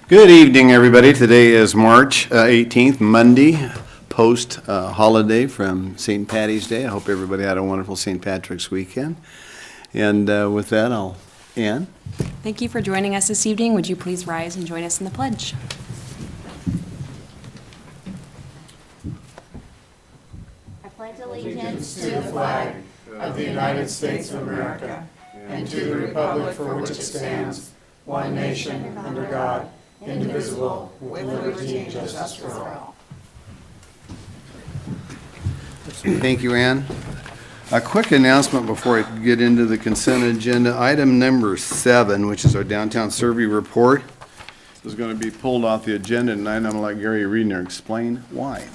Good evening, everybody. Today is March 18th, Monday, post-holiday from St. Patty's Day. I hope everybody had a wonderful St. Patrick's weekend. And with that, Ann. Thank you for joining us this evening. Would you please rise and join us in the pledge? I pledge allegiance to the flag of the United States of America and to the republic for which it stands, one nation, under God, indivisible, with liberty and justice for all. Thank you, Ann. A quick announcement before I get into the consent agenda. Item number 7, which is our downtown survey report, is going to be pulled off the agenda tonight. I'm going to let Gary Reedner explain why.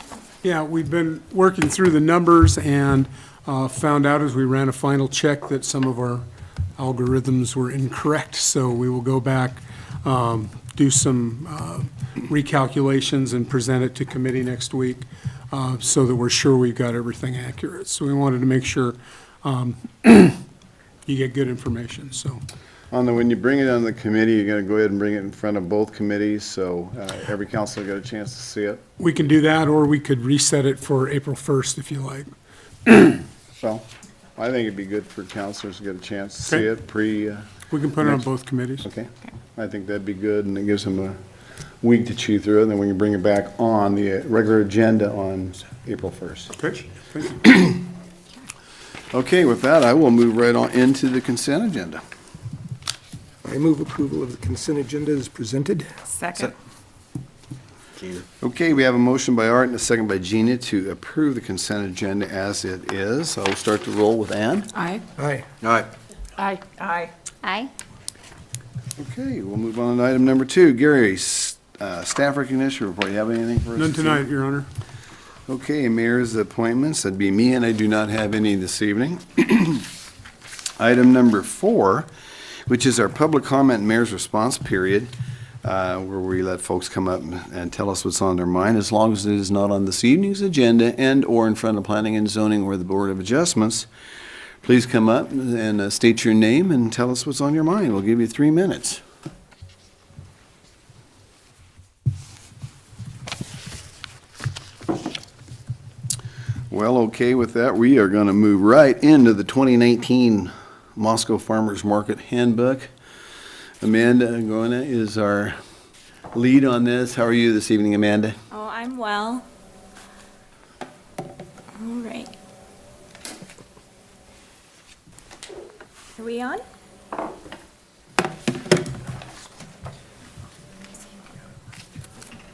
Yeah, we've been working through the numbers and found out as we ran a final check that some of our algorithms were incorrect. So we will go back, do some recalculations and present it to committee next week so that we're sure we've got everything accurate. So we wanted to make sure you get good information, so. When you bring it on the committee, you're going to go ahead and bring it in front of both committees, so every councilor got a chance to see it. We can do that, or we could reset it for April 1st if you like. So I think it'd be good for councilors to get a chance to see Okay. it We can put it on both committees. Okay. I think that'd be good, and it gives them a week to chew through it, and then we can bring it back on the regular agenda on April 1st. Okay, thank you. Okay, with that, I will move right on into the consent agenda. I move approval of the consent agenda as presented. Second. Okay, we have a motion by Art and a second by Gina to approve the consent agenda as it is. I will start the roll with Ann. Aye. Aye. Aye. Aye. Aye. Okay, we'll move on to item number 2. Gary, staff recognition report. You have anything for us? None this tonight, evening? Your Honor. Okay, mayor's appointments. That'd be me, and I do not have any this evening. Item number 4, which is our public comment and mayor's response period, where we let folks come up and tell us what's on their mind, as long as it is not on this evening's agenda and/or in front of planning and zoning or the Board of Adjustments. Please come up and state your name and tell us what's on your mind. We'll give you 3 minutes. Well, okay, with that, we are going to move right into the 2019 Moscow Farmers Market Handbook. Amanda Goina is our lead on this. How are you this evening, Amanda? Oh, I'm well. All right. Are we on?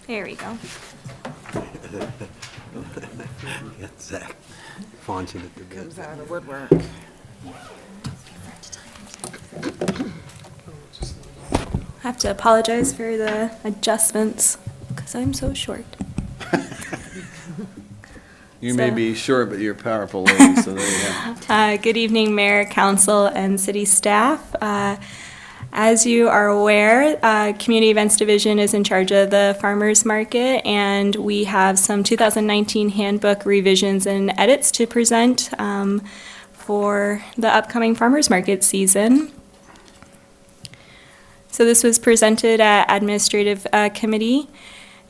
There we go. Get Zach launching at the good. Comes out of the woodwork. I have to apologize for the adjustments because I'm so short. You may So- be short, but you're a powerful lady, so there you go. Good evening, Mayor, Council, and City staff. As you are aware, Community Events Division is in charge of the Farmers Market, and we have some 2019 handbook revisions and edits to present for the upcoming Farmers Market season. So this was presented at Administrative Committee,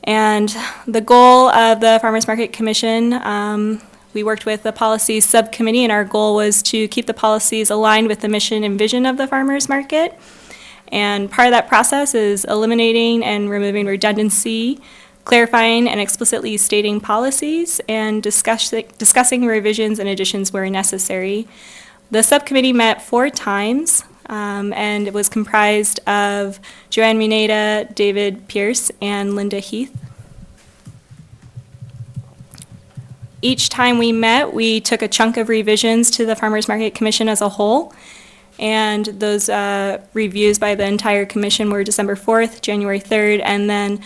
and the goal of the Farmers Market Commission, we worked with the Policies Subcommittee, and our goal was to keep the policies aligned with the mission and vision of the Farmers Market. And part of that process is eliminating and removing redundancy, clarifying and explicitly stating policies, and discussing revisions and additions where necessary. The subcommittee met 4 times, and it was comprised of Joanne Muneda, David Pierce, and Linda Heath. Each time we met, we took a chunk of revisions to the Farmers Market Commission as a whole. And those reviews by the entire commission were December 4th, January 3rd, and then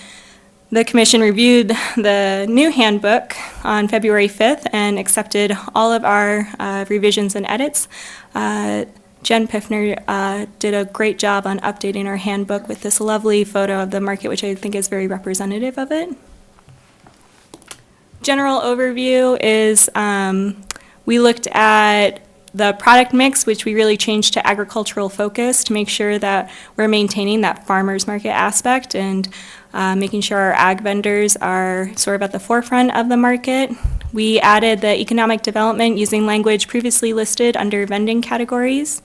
the commission reviewed the new handbook on February 5th and accepted all of our revisions and edits. Jen Piffner did a great job on updating our handbook with this lovely photo of the market, which I think is very representative of it. General overview is we looked at the product mix, which we really changed to agricultural focus to make sure that we're maintaining that farmers market aspect and making sure our ag vendors are sort of at the forefront of the market. We added the economic development using language previously listed under vending categories.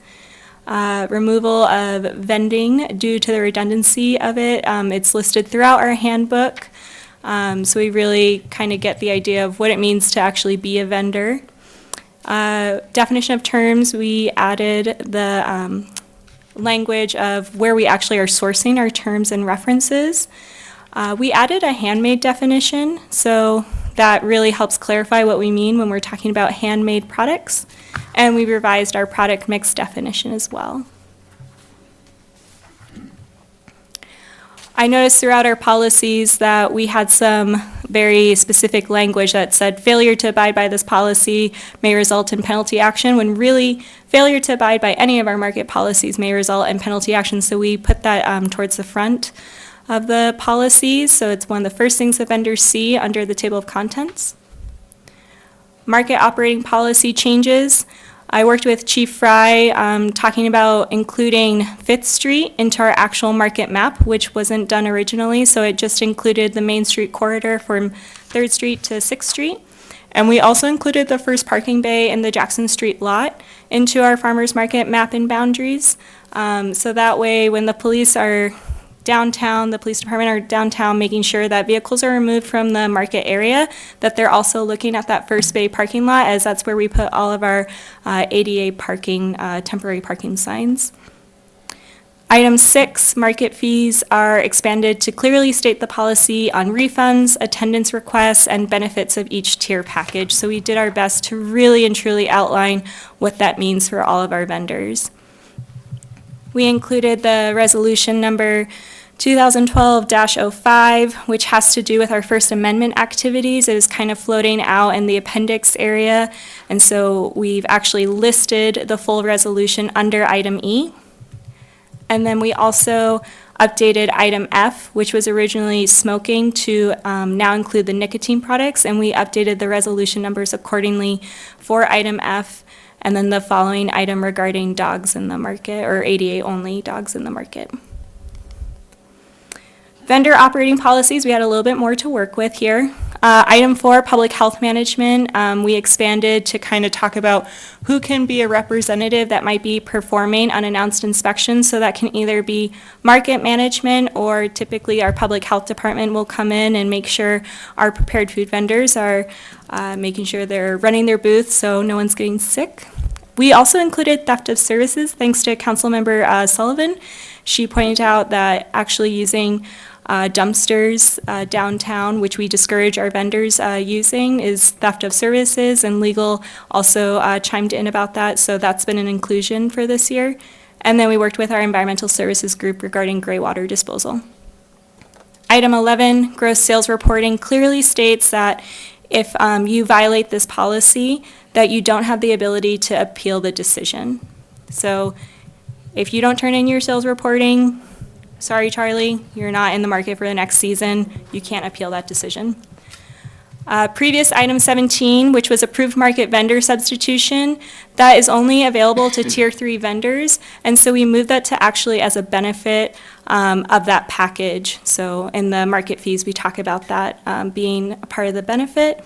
Removal of vending due to the redundancy of it. It's listed throughout our handbook. So we really kind of get the idea of what it means to actually be a vendor. Definition of terms, we added the language of where we actually are sourcing our terms and references. We added a handmade definition, so that really helps clarify what we mean when we're talking about handmade products. And we revised our product mix definition as well. I noticed throughout our policies that we had some very specific language that said failure to abide by this policy may result in penalty action, when really failure to abide by any of our market policies may result in penalty action. So we put that towards the front of the policies, so it's one of the first things that vendors see under the table of contents. Market operating policy changes. I worked with Chief Fry talking about including 5th Street into our actual market map, which wasn't done originally, so it just included the Main Street corridor from 3rd Street to 6th Street. And we also included the first parking bay in the Jackson Street lot into our farmers market map and boundaries. So that way, when the police are downtown, the police department are downtown making sure that vehicles are removed from the market area, that they're also looking at that first bay parking lot, as that's where we put all of our ADA parking, temporary parking signs. Item 6, market fees are expanded to clearly state the policy on refunds, attendance requests, and benefits of each tier package. So we did our best to really and truly outline what that means for all of our vendors. We included the resolution number 2012-05, which has to do with our First Amendment activities. It is kind of floating out in the appendix area, and so we've actually listed the full resolution under item E. And then we also updated item F, which was originally smoking, to now include the nicotine products, and we updated the resolution numbers accordingly for item F, and then the following item regarding dogs in the market, or ADA-only dogs in the market. Vendor operating policies, we had a little bit more to work with here. Item 4, public health management, we expanded to kind of talk about who can be a representative that might be performing unannounced inspections. So that can either be market management, or typically our public health department will come in and make sure our prepared food vendors are making sure they're running their booths so no one's getting sick. We also included theft of services, thanks to Councilmember Sullivan. She pointed out that actually using dumpsters downtown, which we discourage our vendors using, is theft of services, and legal also chimed in about that, so that's been an inclusion for this year. And then we worked with our environmental services group regarding gray water disposal. Item 11, gross sales reporting, clearly states that if you violate this policy, that you don't have the ability to appeal the decision. So if you don't turn in your sales reporting, sorry, Charlie, you're not in the market for the next season. You can't appeal that decision. Previous item 17, which was approved market vendor substitution, that is only available to tier 3 vendors, and so we moved that to actually as a benefit of that package. So in the market fees, we talk about that being a part of the benefit.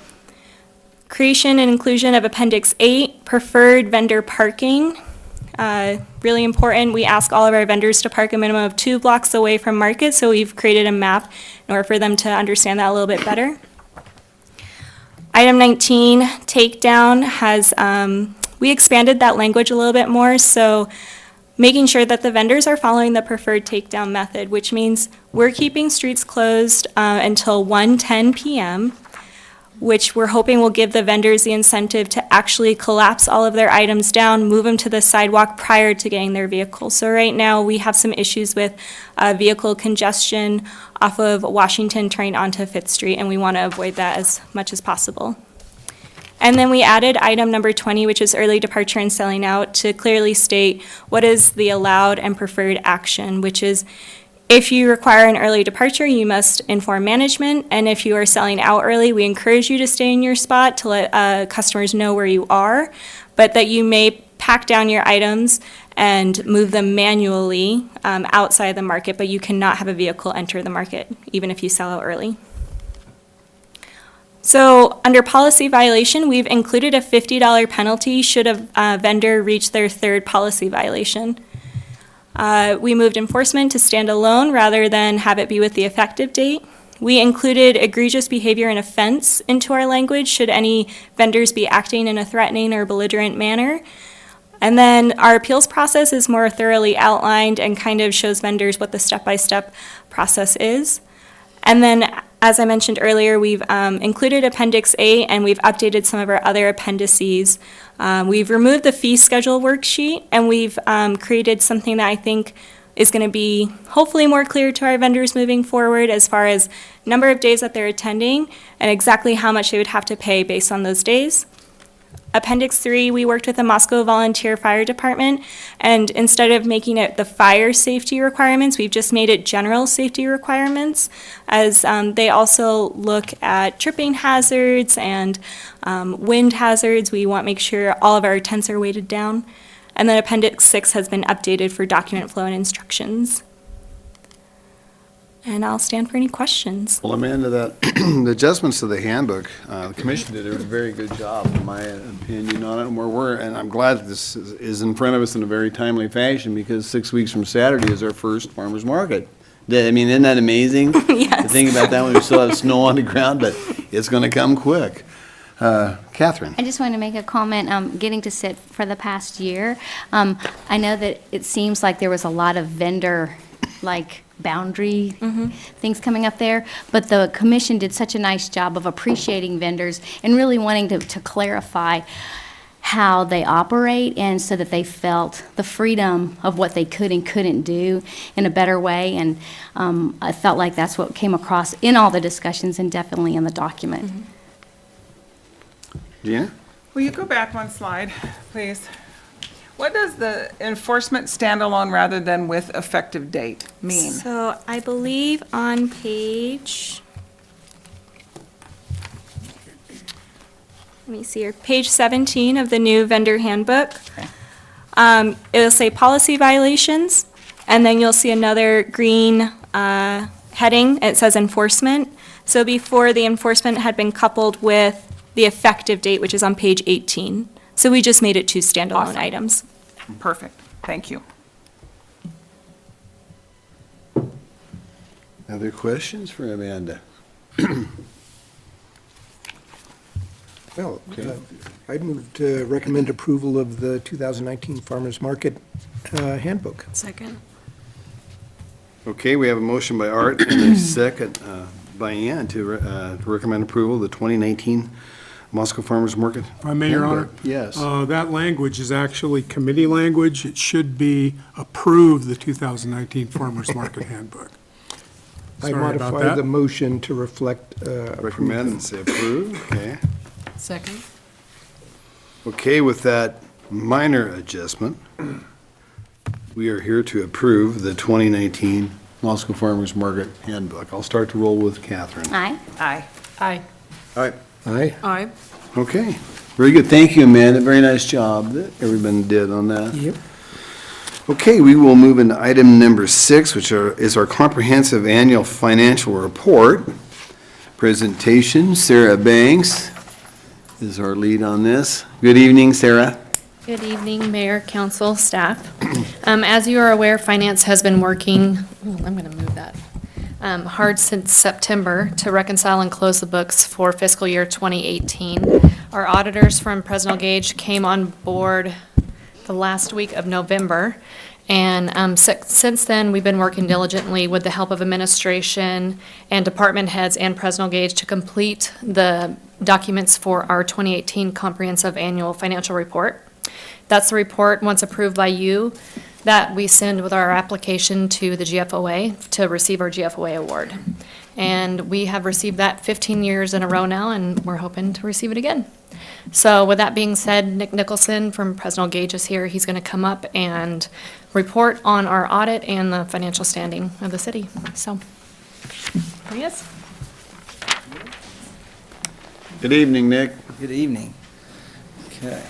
Creation and inclusion of Appendix 8, preferred vendor parking. Really important, we ask all of our vendors to park a minimum of 2 blocks away from market, so we've created a map in order for them to understand that a little bit better. Item 19, takedown, has, we expanded that language a little bit more, so making sure that the vendors are following the preferred takedown method, which means we're keeping streets closed until 1:10 p.m., which we're hoping will give the vendors the incentive to actually collapse all of their items down, move them to the sidewalk prior to getting their vehicle. So right now, we have some issues with vehicle congestion off of Washington turning onto 5th Street, and we want to avoid that as much as possible. And then we added item number 20, which is early departure and selling out, to clearly state what is the allowed and preferred action, which is if you require an early departure, you must inform management, and if you are selling out early, we encourage you to stay in your spot to let customers know where you are, but that you may pack down your items and move them manually outside the market, but you cannot have a vehicle enter the market, even if you sell out early. So under policy violation, we've included a $50 penalty should a vendor reach their third policy violation. We moved enforcement to stand alone rather than have it be with the effective date. We included egregious behavior and offense into our language should any vendors be acting in a threatening or belligerent manner. And then our appeals process is more thoroughly outlined and kind of shows vendors what the step-by-step process is. And then, as I mentioned earlier, we've included Appendix A, and we've updated some of our other appendices. We've removed the fee schedule worksheet, and we've created something that I think is going to be hopefully more clear to our vendors moving forward as far as number of days that they're attending and exactly how much they would have to pay based on those days. Appendix 3, we worked with the Moscow Volunteer Fire Department, and instead of making it the fire safety requirements, we've just made it general safety requirements, as they also look at tripping hazards and wind hazards. We want to make sure all of our tents are weighted down. And then Appendix 6 has been updated for document flow and instructions. And I'll stand for any questions. Well, Amanda, the adjustments to the handbook, the commission did a very good job, in my opinion, on it. And I'm glad that this is in front of us in a very timely fashion, because 6 weeks from Saturday is our first farmer's market. I mean, isn't that amazing? Yes. To think about that when we still have snow on the ground, but it's going to come quick. Catherine? I just wanted to make a comment, getting to sit for the past year. I know that it seems like there was a lot of vendor, boundary things coming up there, but the commission did such a nice job of appreciating vendors and really wanting to clarify how they operate, and so that they felt the freedom of what they could and couldn't do in a better way. And I felt like that's what came across in all the discussions and definitely in the document. Gina? Will you go back one slide, please? What does the enforcement standalone rather than with effective date mean? So I believe on page, let me see here, page 17 of the new vendor handbook. It'll say policy violations, and then you'll see another green heading. It says enforcement. So before, the enforcement had been coupled with the effective date, which is on page 18. So we just made it two standalone Awesome. items. Perfect, thank you. Other questions for Amanda? Well, I'd move to recommend approval of the 2019 Farmers Market Handbook. Second. Okay, we have a motion by Art and a second by Ann to recommend approval of the 2019 Moscow Farmers Market. If I may, Your Honor? Handbook. Yes. That language is actually committee language. It should be approve the 2019 Farmers Market Handbook. I Sorry about modify that. the motion to reflect Recommend and say approve, okay. Second. Okay, with that minor adjustment, we are here to approve the 2019 Moscow Farmers Market Handbook. I'll start to roll with Catherine. Aye. Aye. Aye. All right. Aye. Aye. Okay, very good. Thank you, Amanda. Very nice job that everyone did on that. Yep. Okay, we will move into item number 6, which is our comprehensive annual financial report. Presentation, Sarah Banks is our lead on this. Good evening, Sarah. Good evening, Mayor, Council, staff. As you are aware, Finance has been working, I'm going to move that, hard since September to reconcile and close the books for fiscal year 2018. Our auditors from Presnell Gage came on board the last week of November, and since then, we've been working diligently with the help of administration and department heads and Presnell Gage to complete the documents for our 2018 comprehensive annual financial report. That's the report, once approved by you, that we send with our application to the GFOA to receive our GFOA award. And we have received that 15 years in a row now, and we're hoping to receive it again. So with that being said, Nick Nicholson from Presnell Gage is here. He's going to come up and report on our audit and the financial standing of the city. So, here he is. Good evening, Nick. Good evening. Okay.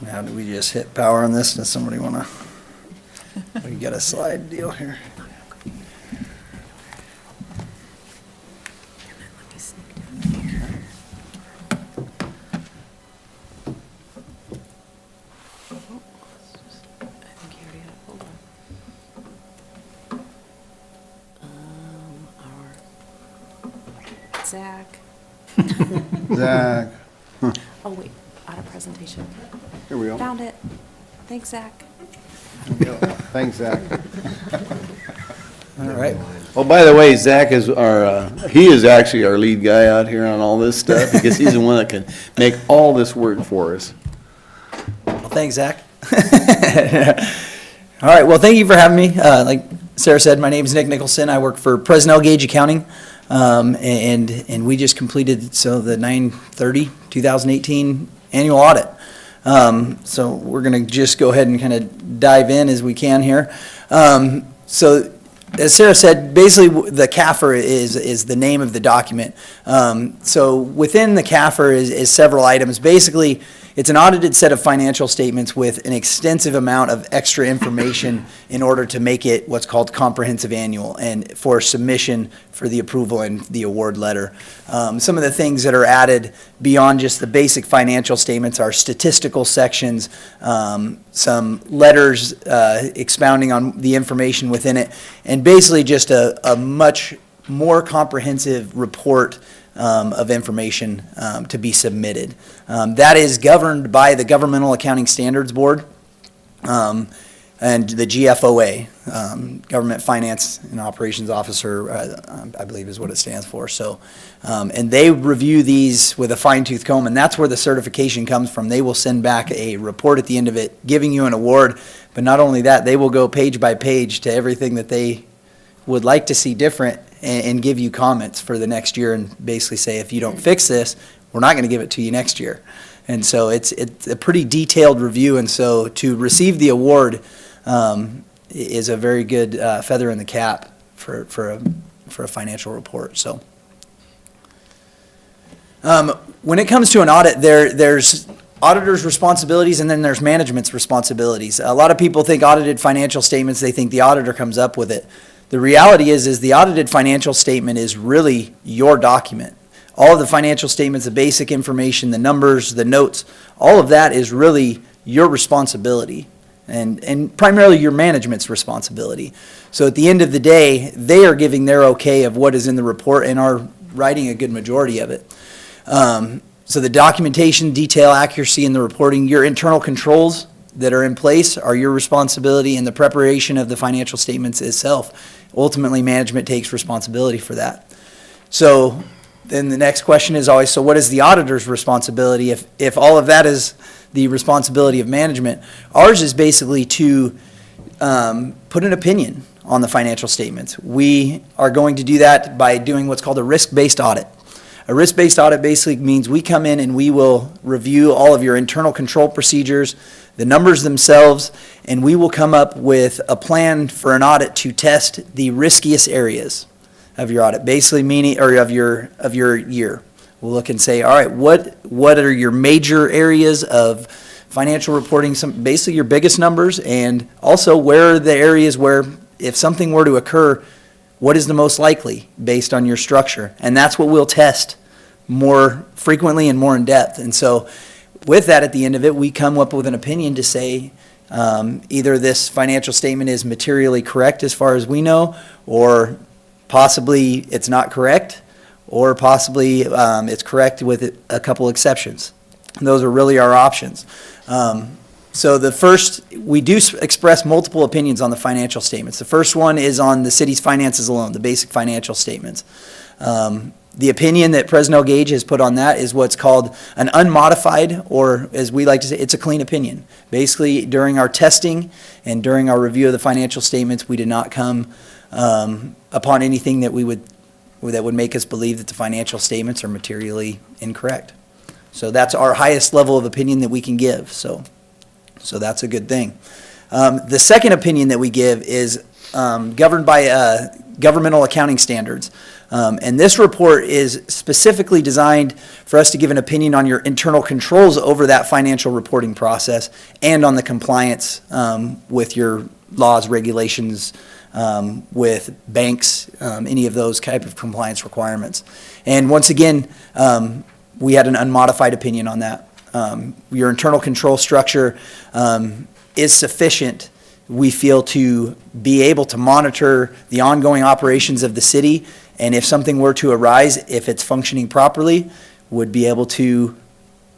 Now, do we just hit power on this? Does somebody want to? We got a slide deal here. Zach. Zach, Oh, wait, out of presentation. here we go. Found it. Thanks, Zach. Thanks, Zach. All right. Oh, by the way, Zach is he is actually our lead guy out here on all this stuff because he's the one that can make all this work for us. Well, thanks, Zach. All right, well, thank you for having me. Like Sarah said, my name is Nick Nicholson. I work for Presnell Gage Accounting, and we just completed the 9/30/2018 annual audit. So we're going to just go ahead and kind of dive in as we can here. So as Sarah said, basically the CAFR is the name of the document. So within the CAFR is several items. Basically, it's an audited set of financial statements with an extensive amount of extra information in order to make it what's called comprehensive annual and for submission for the approval and the award letter. Some of the things that are added beyond just the basic financial statements are statistical sections, some letters expounding on the information within it, and basically just a much more comprehensive report of information to be submitted. That is governed by the Governmental Accounting Standards Board and the GFOA, Government Finance and Operations Officer, I believe is what it stands for. So, and they review these with a fine-tooth comb, and that's where the certification comes from. They will send back a report at the end of it giving you an award, but not only that, they will go page by page to everything that they would like to see different and give you comments for the next year and basically say, if you don't fix this, we're not going to give it to you next year. And so it's a pretty detailed review, and so to receive the award is a very good feather in the cap for a financial report. So when it comes to an audit, there's auditor's responsibilities and then there's management's responsibilities. A lot of people think audited financial statements, they think the auditor comes up with it. The reality is the audited financial statement is really your document. All of the financial statements, the basic information, the numbers, the notes, all of that is really your responsibility and primarily your management's responsibility. So at the end of the day, they are giving their okay of what is in the report and are writing a good majority of it. So the documentation, detail, accuracy in the reporting, your internal controls that are in place are your responsibility, and the preparation of the financial statements itself. Ultimately, management takes responsibility for that. So then the next question is always, so what is the auditor's responsibility if all of that is the responsibility of management? Ours is basically to put an opinion on the financial statements. We are going to do that by doing what's called a risk-based audit. A risk-based audit basically means we come in and we will review all of your internal control procedures, the numbers themselves, and we will come up with a plan for an audit to test the riskiest areas of your audit, basically meaning, or of your year. We'll look and say, all right, what are your major areas of financial reporting, basically your biggest numbers, and also where are the areas where if something were to occur, what is the most likely based on your structure? And that's what we'll test more frequently and more in depth. And so with that, at the end of it, we come up with an opinion to say either this financial statement is materially correct as far as we know, or possibly it's not correct, or possibly it's correct with a couple exceptions. And those are really our options. So the first, we do express multiple opinions on the financial statements. The first one is on the city's finances alone, the basic financial statements. The opinion that Presnell Gage has put on that is what's called an unmodified, or as we like to say, it's a clean opinion. Basically, during our testing and during our review of the financial statements, we did not come upon anything that would make us believe that the financial statements are materially incorrect. So that's our highest level of opinion that we can give. So that's a good thing. The second opinion that we give is governed by governmental accounting standards. And this report is specifically designed for us to give an opinion on your internal controls over that financial reporting process and on the compliance with your laws, regulations, with banks, any of those type of compliance requirements. And once again, we had an unmodified opinion on that. Your internal control structure is sufficient, we feel, to be able to monitor the ongoing operations of the city, and if something were to arise, if it's functioning properly, would be able to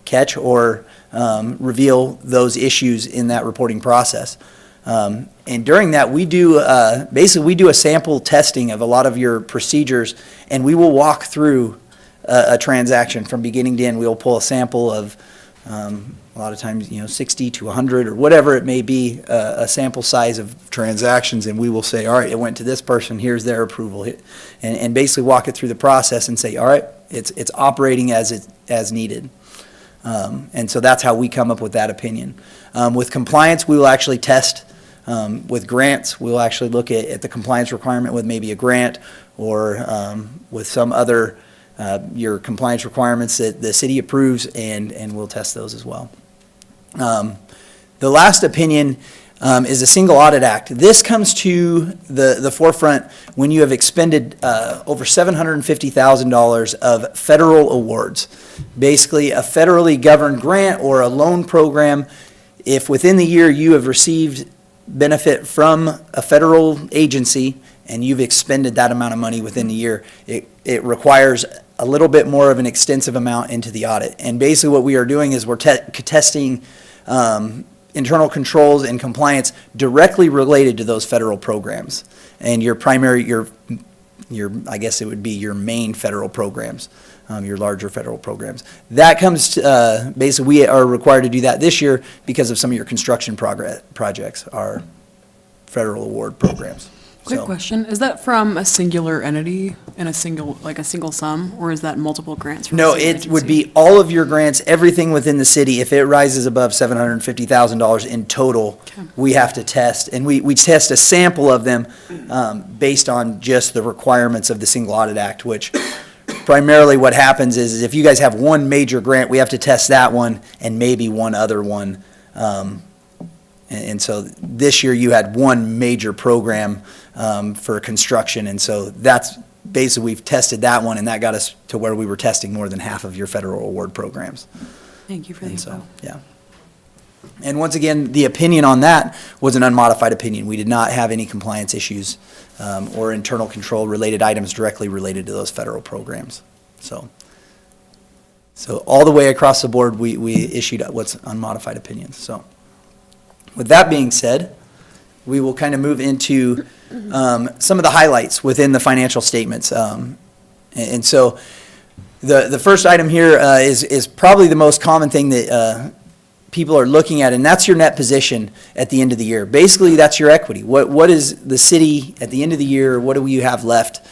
catch or reveal those issues in that reporting process. And during that, we do, basically, we do a sample testing of a lot of your procedures, and we will walk through a transaction from beginning to end. We'll pull a sample of, a lot of times, 60 to 100 or whatever it may be, a sample size of transactions, and we will say, all right, it went to this person, here's their approval, and basically walk it through the process and say, all right, it's operating as needed. And so that's how we come up with that opinion. With compliance, we will actually test. With grants, we'll actually look at the compliance requirement with maybe a grant or with some other your compliance requirements that the city approves, and we'll test those as well. The last opinion is a single audit act. This comes to the forefront when you have expended over $750,000 of federal awards. Basically, a federally governed grant or a loan program. If within the year you have received benefit from a federal agency and you've expended that amount of money within the year, it requires a little bit more of an extensive amount into the audit. And basically what we are doing is we're testing internal controls and compliance directly related to those federal programs. And your primary, your I guess it would be your main federal programs, your larger federal programs. That comes to, basically we are required to do that this year because of some of your construction projects are federal award programs. Quick So- question, is that from a singular entity in a single sum, or is that multiple grants? From a No, single it would agency? be all of your grants, everything within the city. If it rises above $750,000 in total, Okay. we have to test. And we test a sample of them based on just the requirements of the Single Audit Act, which primarily what happens is if you guys have one major grant, we have to test that one and maybe one other one. And so this year you had one major program for construction, and so that's basically, we've tested that one, and that got us to where we were testing more than half of your federal award programs. Thank you for the And so, info. yeah. And once again, the opinion on that was an unmodified opinion. We did not have any compliance issues or internal control related items directly related to those federal programs. So all the way across the board, we issued what's unmodified opinions, so. With that being said, we will kind of move into some of the highlights within the financial statements. And so the first item here is probably the most common thing that people are looking at, and that's your net position at the end of the year. Basically, that's your equity. What is the city at the end of the year, what do you have left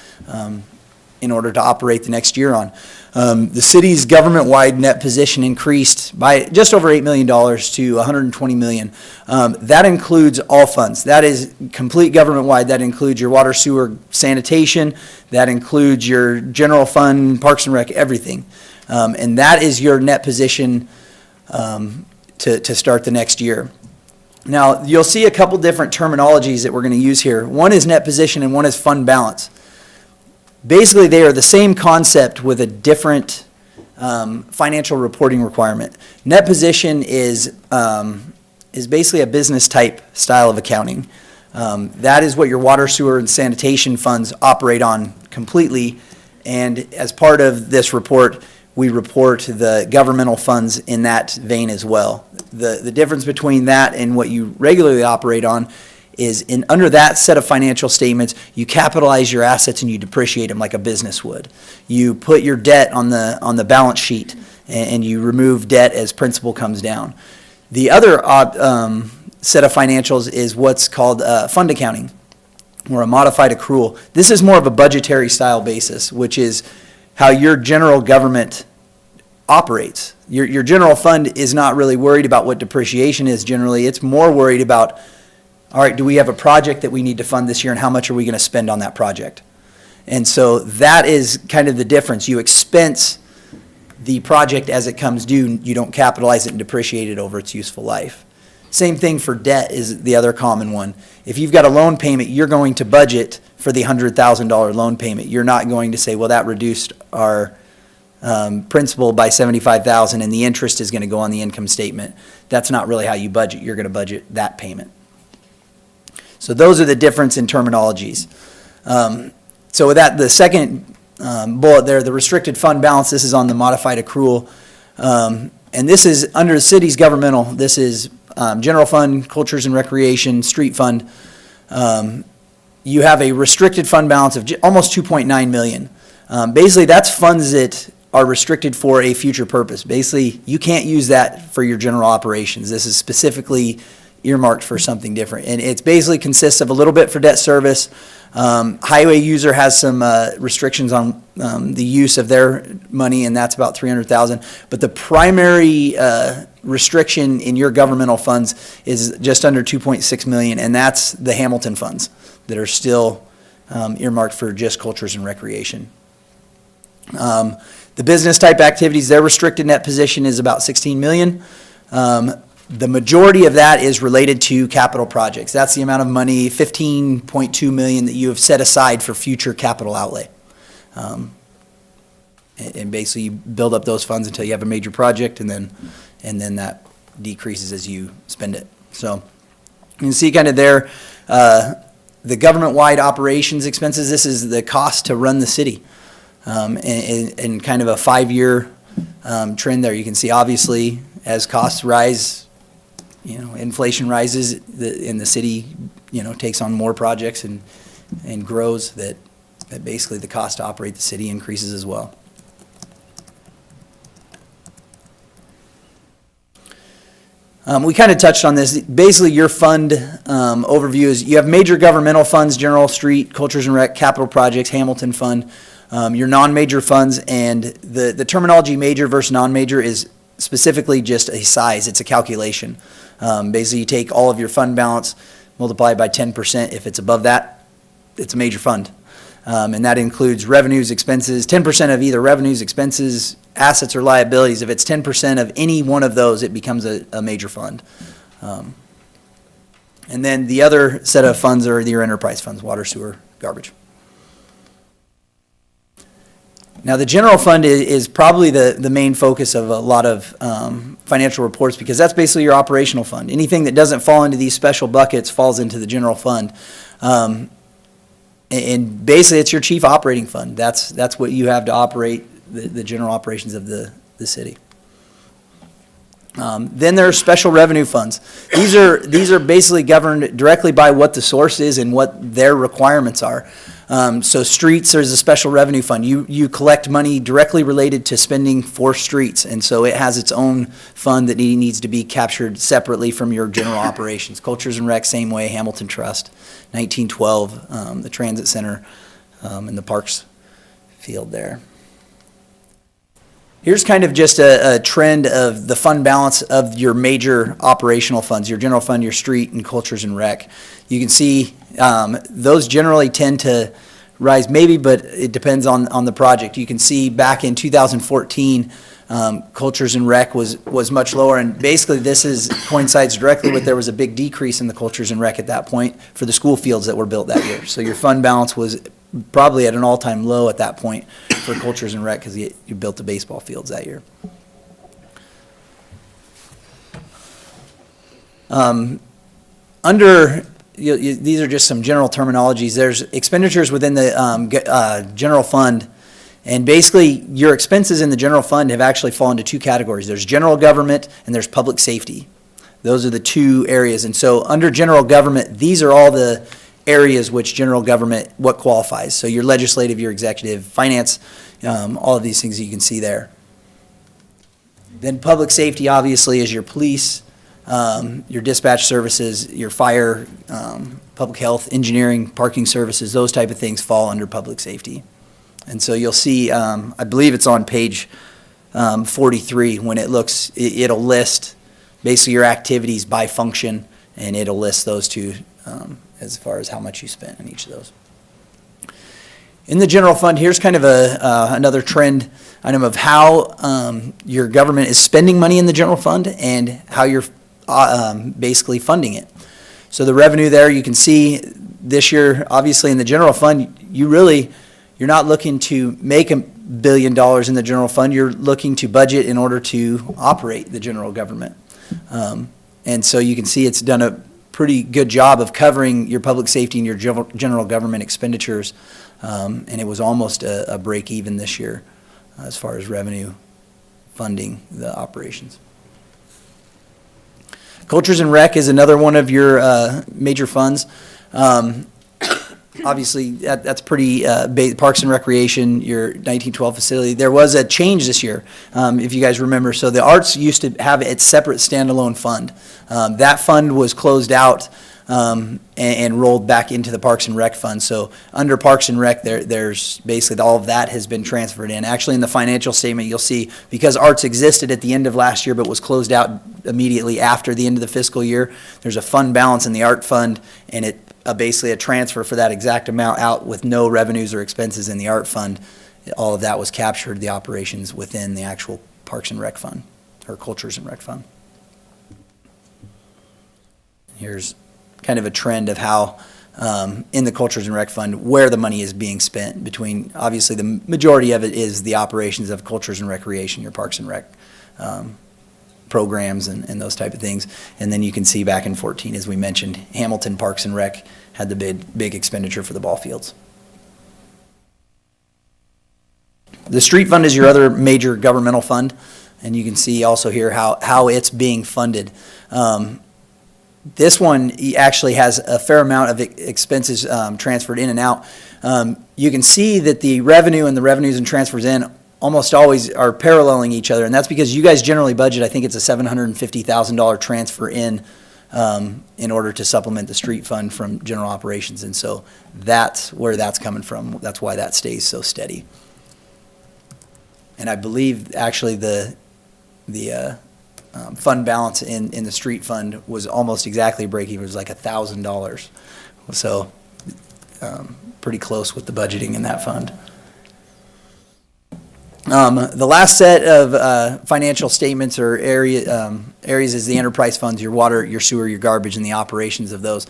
in order to operate the next year on? The city's government-wide net position increased by just over $8 million to $120 million. That includes all funds. That is complete government-wide. That includes your water, sewer, sanitation. That includes your general fund, parks and rec, everything. And that is your net position to start the next year. Now, you'll see a couple different terminologies that we're going to use here. One is net position and one is fund balance. Basically, they are the same concept with a different financial reporting requirement. Net position is basically a business type style of accounting. That is what your water, sewer, and sanitation funds operate on completely. And as part of this report, we report the governmental funds in that vein as well. The difference between that and what you regularly operate on is under that set of financial statements, you capitalize your assets and you depreciate them like a business would. You put your debt on the balance sheet and you remove debt as principal comes down. The other set of financials is what's called fund accounting or a modified accrual. This is more of a budgetary style basis, which is how your general government operates. Your general fund is not really worried about what depreciation is generally. It's more worried about, all right, do we have a project that we need to fund this year, and how much are we going to spend on that project? And so that is kind of the difference. You expense the project as it comes due. You don't capitalize it and depreciate it over its useful life. Same thing for debt is the other common one. If you've got a loan payment, you're going to budget for the $100,000 loan payment. You're not going to say, well, that reduced our principal by $75,000 and the interest is going to go on the income statement. That's not really how you budget. You're going to budget that payment. So those are the difference in terminologies. So with that, the second bullet there, the restricted fund balance, this is on the modified accrual. And this is under the city's governmental. This is general fund, cultures and recreation, street fund. You have a restricted fund balance of almost 2.9 million. Basically, that's funds that are restricted for a future purpose. Basically, you can't use that for your general operations. This is specifically earmarked for something different. And it basically consists of a little bit for debt service. Highway user has some restrictions on the use of their money, and that's about $300,000. But the primary restriction in your governmental funds is just under 2.6 million, and that's the Hamilton funds that are still earmarked for just cultures and recreation. The business type activities, their restricted net position is about 16 million. The majority of that is related to capital projects. That's the amount of money, 15.2 million, that you have set aside for future capital outlay. And basically you build up those funds until you have a major project, and then that decreases as you spend it. So you can see kind of there, the government-wide operations expenses. This is the cost to run the city, and kind of a 5-year trend there. You can see obviously as costs rise, inflation rises, and the city, takes on more projects and grows, that basically the cost to operate the city increases as well. We kind of touched on this. Basically, your fund overview is you have major governmental funds, general, street, cultures and rec, capital projects, Hamilton Fund, your non-major funds, and the terminology major versus non-major is specifically just a size. It's a calculation. Basically, you take all of your fund balance, multiply it by 10%. If it's above that, it's a major fund. And that includes revenues, expenses, 10% of either revenues, expenses, assets, or liabilities. If it's 10% of any one of those, it becomes a major fund. And then the other set of funds are your enterprise funds, water, sewer, garbage. Now, the general fund is probably the main focus of a lot of financial reports, because that's basically your operational fund. Anything that doesn't fall into these special buckets falls into the general fund. And basically, it's your chief operating fund. That's what you have to operate the general operations of the city. Then there are special revenue funds. These are basically governed directly by what the source is and what their requirements are. So streets, there's a special revenue fund. You collect money directly related to spending for streets, and so it has its own fund that needs to be captured separately from your general operations. Cultures and Rec, same way, Hamilton Trust, 1912, the Transit Center, and the Parks Field there. Here's kind of just a trend of the fund balance of your major operational funds, your general fund, your street, and cultures and rec. You can see those generally tend to rise, maybe, but it depends on the project. You can see back in 2014, cultures and rec was much lower, and basically this coincides directly with there was a big decrease in the cultures and rec at that point for the school fields that were built that year. So your fund balance was probably at an all-time low at that point for cultures and rec, because you built the baseball fields that year. These are just some general terminologies. There's expenditures within the general fund, and basically your expenses in the general fund have actually fallen into two categories. There's general government and there's public safety. Those are the two areas. And so under general government, these are all the areas which general government, what qualifies. So your legislative, your executive, finance, all of these things you can see there. Then public safety obviously is your police, your dispatch services, your fire, public health, engineering, parking services, those type of things fall under public safety. And so you'll see, I believe it's on page 43, when it'll list basically your activities by function, and it'll list those two as far as how much you spent in each of those. In the general fund, here's kind of another trend item of how your government is spending money in the general fund and how you're basically funding it. So the revenue there, you can see this year, obviously in the general fund, you're not looking to make $1 billion in the general fund. You're looking to budget in order to operate the general government. And so you can see it's done a pretty good job of covering your public safety and your general government expenditures. And it was almost a break even this year as far as revenue funding the operations. Cultures and Rec is another one of your major funds. Obviously, that's pretty, Parks and Recreation, your 1912 facility. There was a change this year, if you guys remember. So the arts used to have its separate standalone fund. That fund was closed out and rolled back into the Parks and Rec fund. So under Parks and Rec, there's basically all of that has been transferred in. Actually, in the financial statement, you'll see, because arts existed at the end of last year but was closed out immediately after the end of the fiscal year, there's a fund balance in the art fund, and it basically a transfer for that exact amount out with no revenues or expenses in the art fund. All of that was captured, the operations within the actual Parks and Rec fund, or Cultures and Rec fund. Here's kind of a trend of how in the Cultures and Rec fund, where the money is being spent between, obviously the majority of it is the operations of Cultures and Recreation, your Parks and Rec programs and those type of things. And then you can see back in 14, as we mentioned, Hamilton Parks and Rec had the big expenditure for the ball fields. The street fund is your other major governmental fund, and you can see also here how it's being funded. This one actually has a fair amount of expenses transferred in and out. You can see that the revenue and the revenues and transfers in almost always are paralleling each other, and that's because you guys generally budget, I think it's a $750,000 transfer in order to supplement the street fund from general operations, and so that's where that's coming from. That's why that stays so steady. And I believe actually the fund balance in the street fund was almost exactly break even. It was like $1,000, so pretty close with the budgeting in that fund. The last set of financial statements or areas is the enterprise funds, your water, your sewer, your garbage, and the operations of those.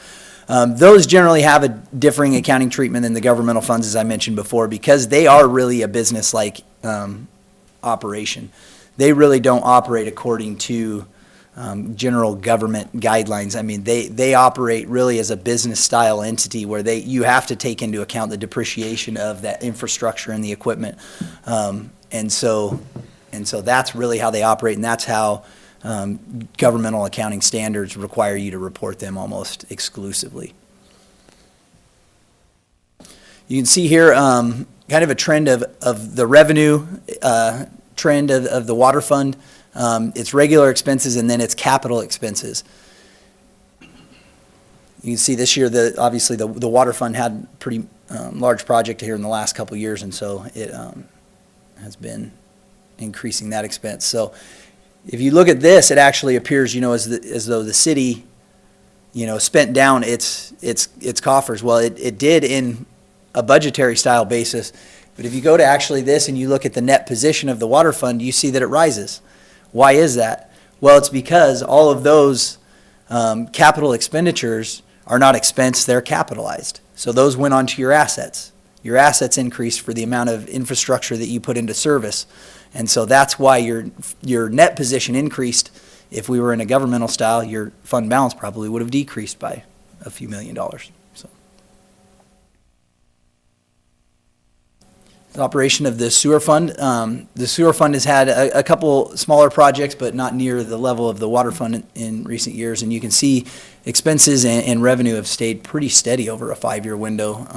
Those generally have a differing accounting treatment than the governmental funds, as I mentioned before, because they are really a business-like operation. They really don't operate according to general government guidelines. I mean, they operate really as a business-style entity where you have to take into account the depreciation of that infrastructure and the equipment. And so that's really how they operate, and that's how governmental accounting standards require you to report them almost exclusively. You can see here kind of a trend of the revenue trend of the water fund. It's regular expenses and then it's capital expenses. You can see this year that obviously the water fund had a pretty large project here in the last couple of years, and so it has been increasing that expense. So if you look at this, it actually appears, as though the city, spent down its coffers. Well, it did in a budgetary style basis, but if you go to actually this and you look at the net position of the water fund, you see that it rises. Why is that? Well, it's because all of those capital expenditures are not expensed, they're capitalized. So those went onto your assets. Your assets increased for the amount of infrastructure that you put into service. And so that's why your net position increased. If we were in a governmental style, your fund balance probably would have decreased by a few $1 million. So, the operation of the sewer fund. The sewer fund has had a couple smaller projects, but not near the level of the water fund in recent years. And you can see expenses and revenue have stayed pretty steady over a 5-year window.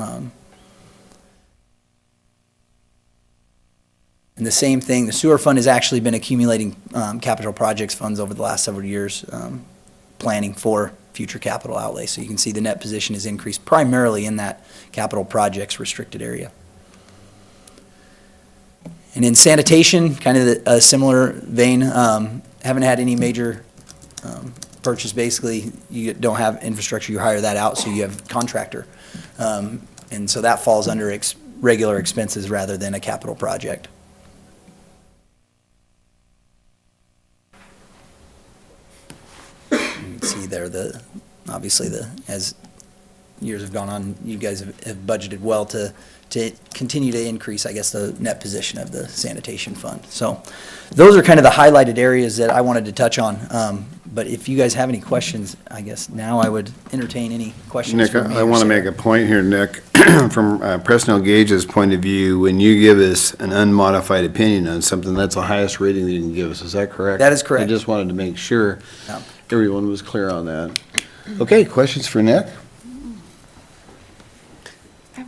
And the same thing, the sewer fund has actually been accumulating capital projects funds over the last several years, planning for future capital outlay. So you can see the net position has increased primarily in that capital projects restricted area. And in sanitation, kind of a similar vein, haven't had any major purchase. Basically, you don't have infrastructure, you hire that out, so you have contractor. And so that falls under regular expenses rather than a capital project. You can see there, obviously, as years have gone on, you guys have budgeted well to continue to increase, I guess, the net position of the sanitation fund. So those are kind of the highlighted areas that I wanted to touch on. But if you guys have any questions, I guess now I would entertain any questions. Nick, from me I or want to Sarah. make a point here, Nick. From Presnell Gage's point of view, when you give us an unmodified opinion on something, that's the highest rating that you can give us. Is that correct? That is correct. I just wanted to make sure Yeah. everyone was clear on that. Okay, questions for Nick?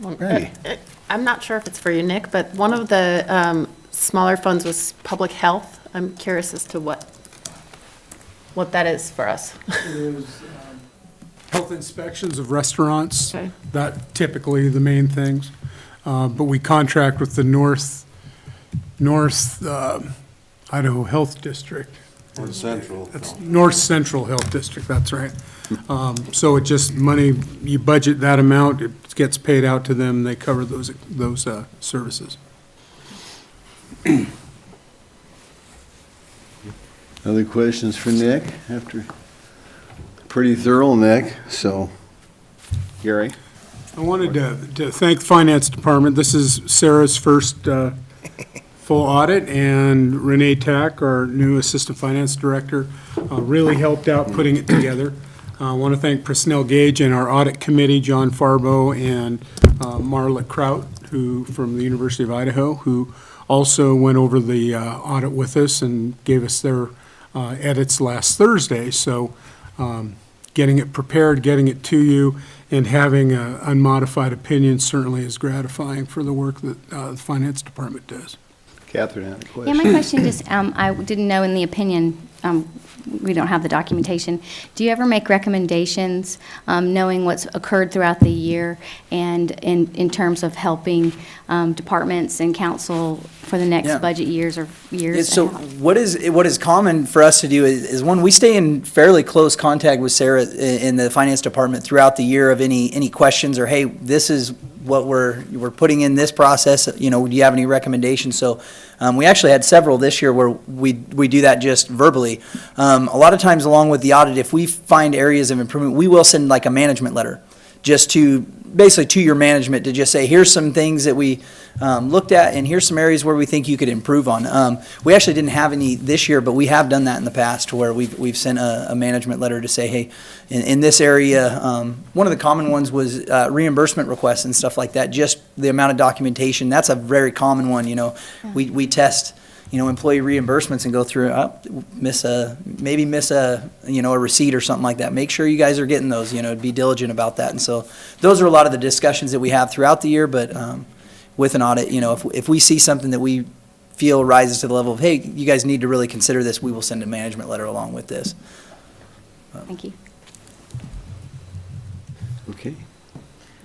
Randy? I'm not sure if it's for you, Nick, but one of the smaller funds was public health. I'm curious as to what that is for us. Is health inspections of restaurants. Okay. That typically the main things. But we contract with the North Idaho Health District. Or central. That's North Central Health District, that's right. So it just money, you budget that amount, it gets paid out to them, they cover those services. Other questions for Nick after, pretty thorough, Nick, so, Gary? I wanted to thank the Finance Department. This is Sarah's first full audit, and Renee Tack, our new Assistant Finance Director, really helped out putting it together. I want to thank Presnell Gage and our Audit Committee, John Farbo and Marla Kraut, who, from the University of Idaho, who also went over the audit with us and gave us their edits last Thursday. So getting it prepared, getting it to you, and having an unmodified opinion certainly is gratifying for the work that the Finance Department does. Catherine had a Yeah, question. my question just, I didn't know in the opinion, we don't have the documentation. Do you ever make recommendations, knowing what's occurred throughout the year and in terms of helping departments and council for the next Yeah. budget years or years? So what is common for us to do is when we stay in fairly close contact with Sarah in the finance department throughout the year of any questions or, hey, this is what we're putting in this process, do you have any recommendations? So we actually had several this year where we do that just verbally. A lot of times along with the audit, if we find areas of improvement, we will send like a management letter just basically to your management to just say, here's some things that we looked at and here's some areas where we think you could improve on. We actually didn't have any this year, but we have done that in the past where we've sent a management letter to say, hey, in this area, one of the common ones was reimbursement requests and stuff like that, just the amount of documentation. That's a very common one, we test employee reimbursements and go through, miss a receipt or something like that. Make sure you guys are getting those, be diligent about that. And so those are a lot of the discussions that we have throughout the year, but with an audit, if we see something that we feel rises to the level of, hey, you guys need to really consider this, we will send a management letter along with this. Thank you. Okay.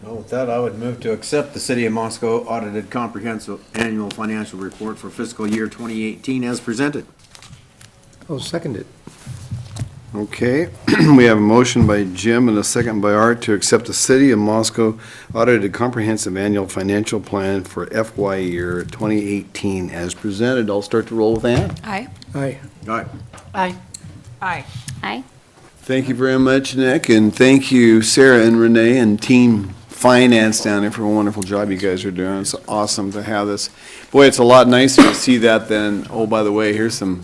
Well, with that, I would move to accept the City of Moscow audited comprehensive annual financial report for fiscal year 2018 as presented. I'll second it. Okay, we have a motion by Jim and a second by Art to accept the City of Moscow audited comprehensive annual financial plan for FY year 2018 as presented. I'll start to roll with Ann. Aye. Aye. Aye. Aye. Aye. Aye. Thank you very much, Nick, and thank you, Sarah and Renee and Team Finance down there for a wonderful job you guys are doing. It's awesome to have this. Boy, it's a lot nicer to see that than, oh, by the way, here's some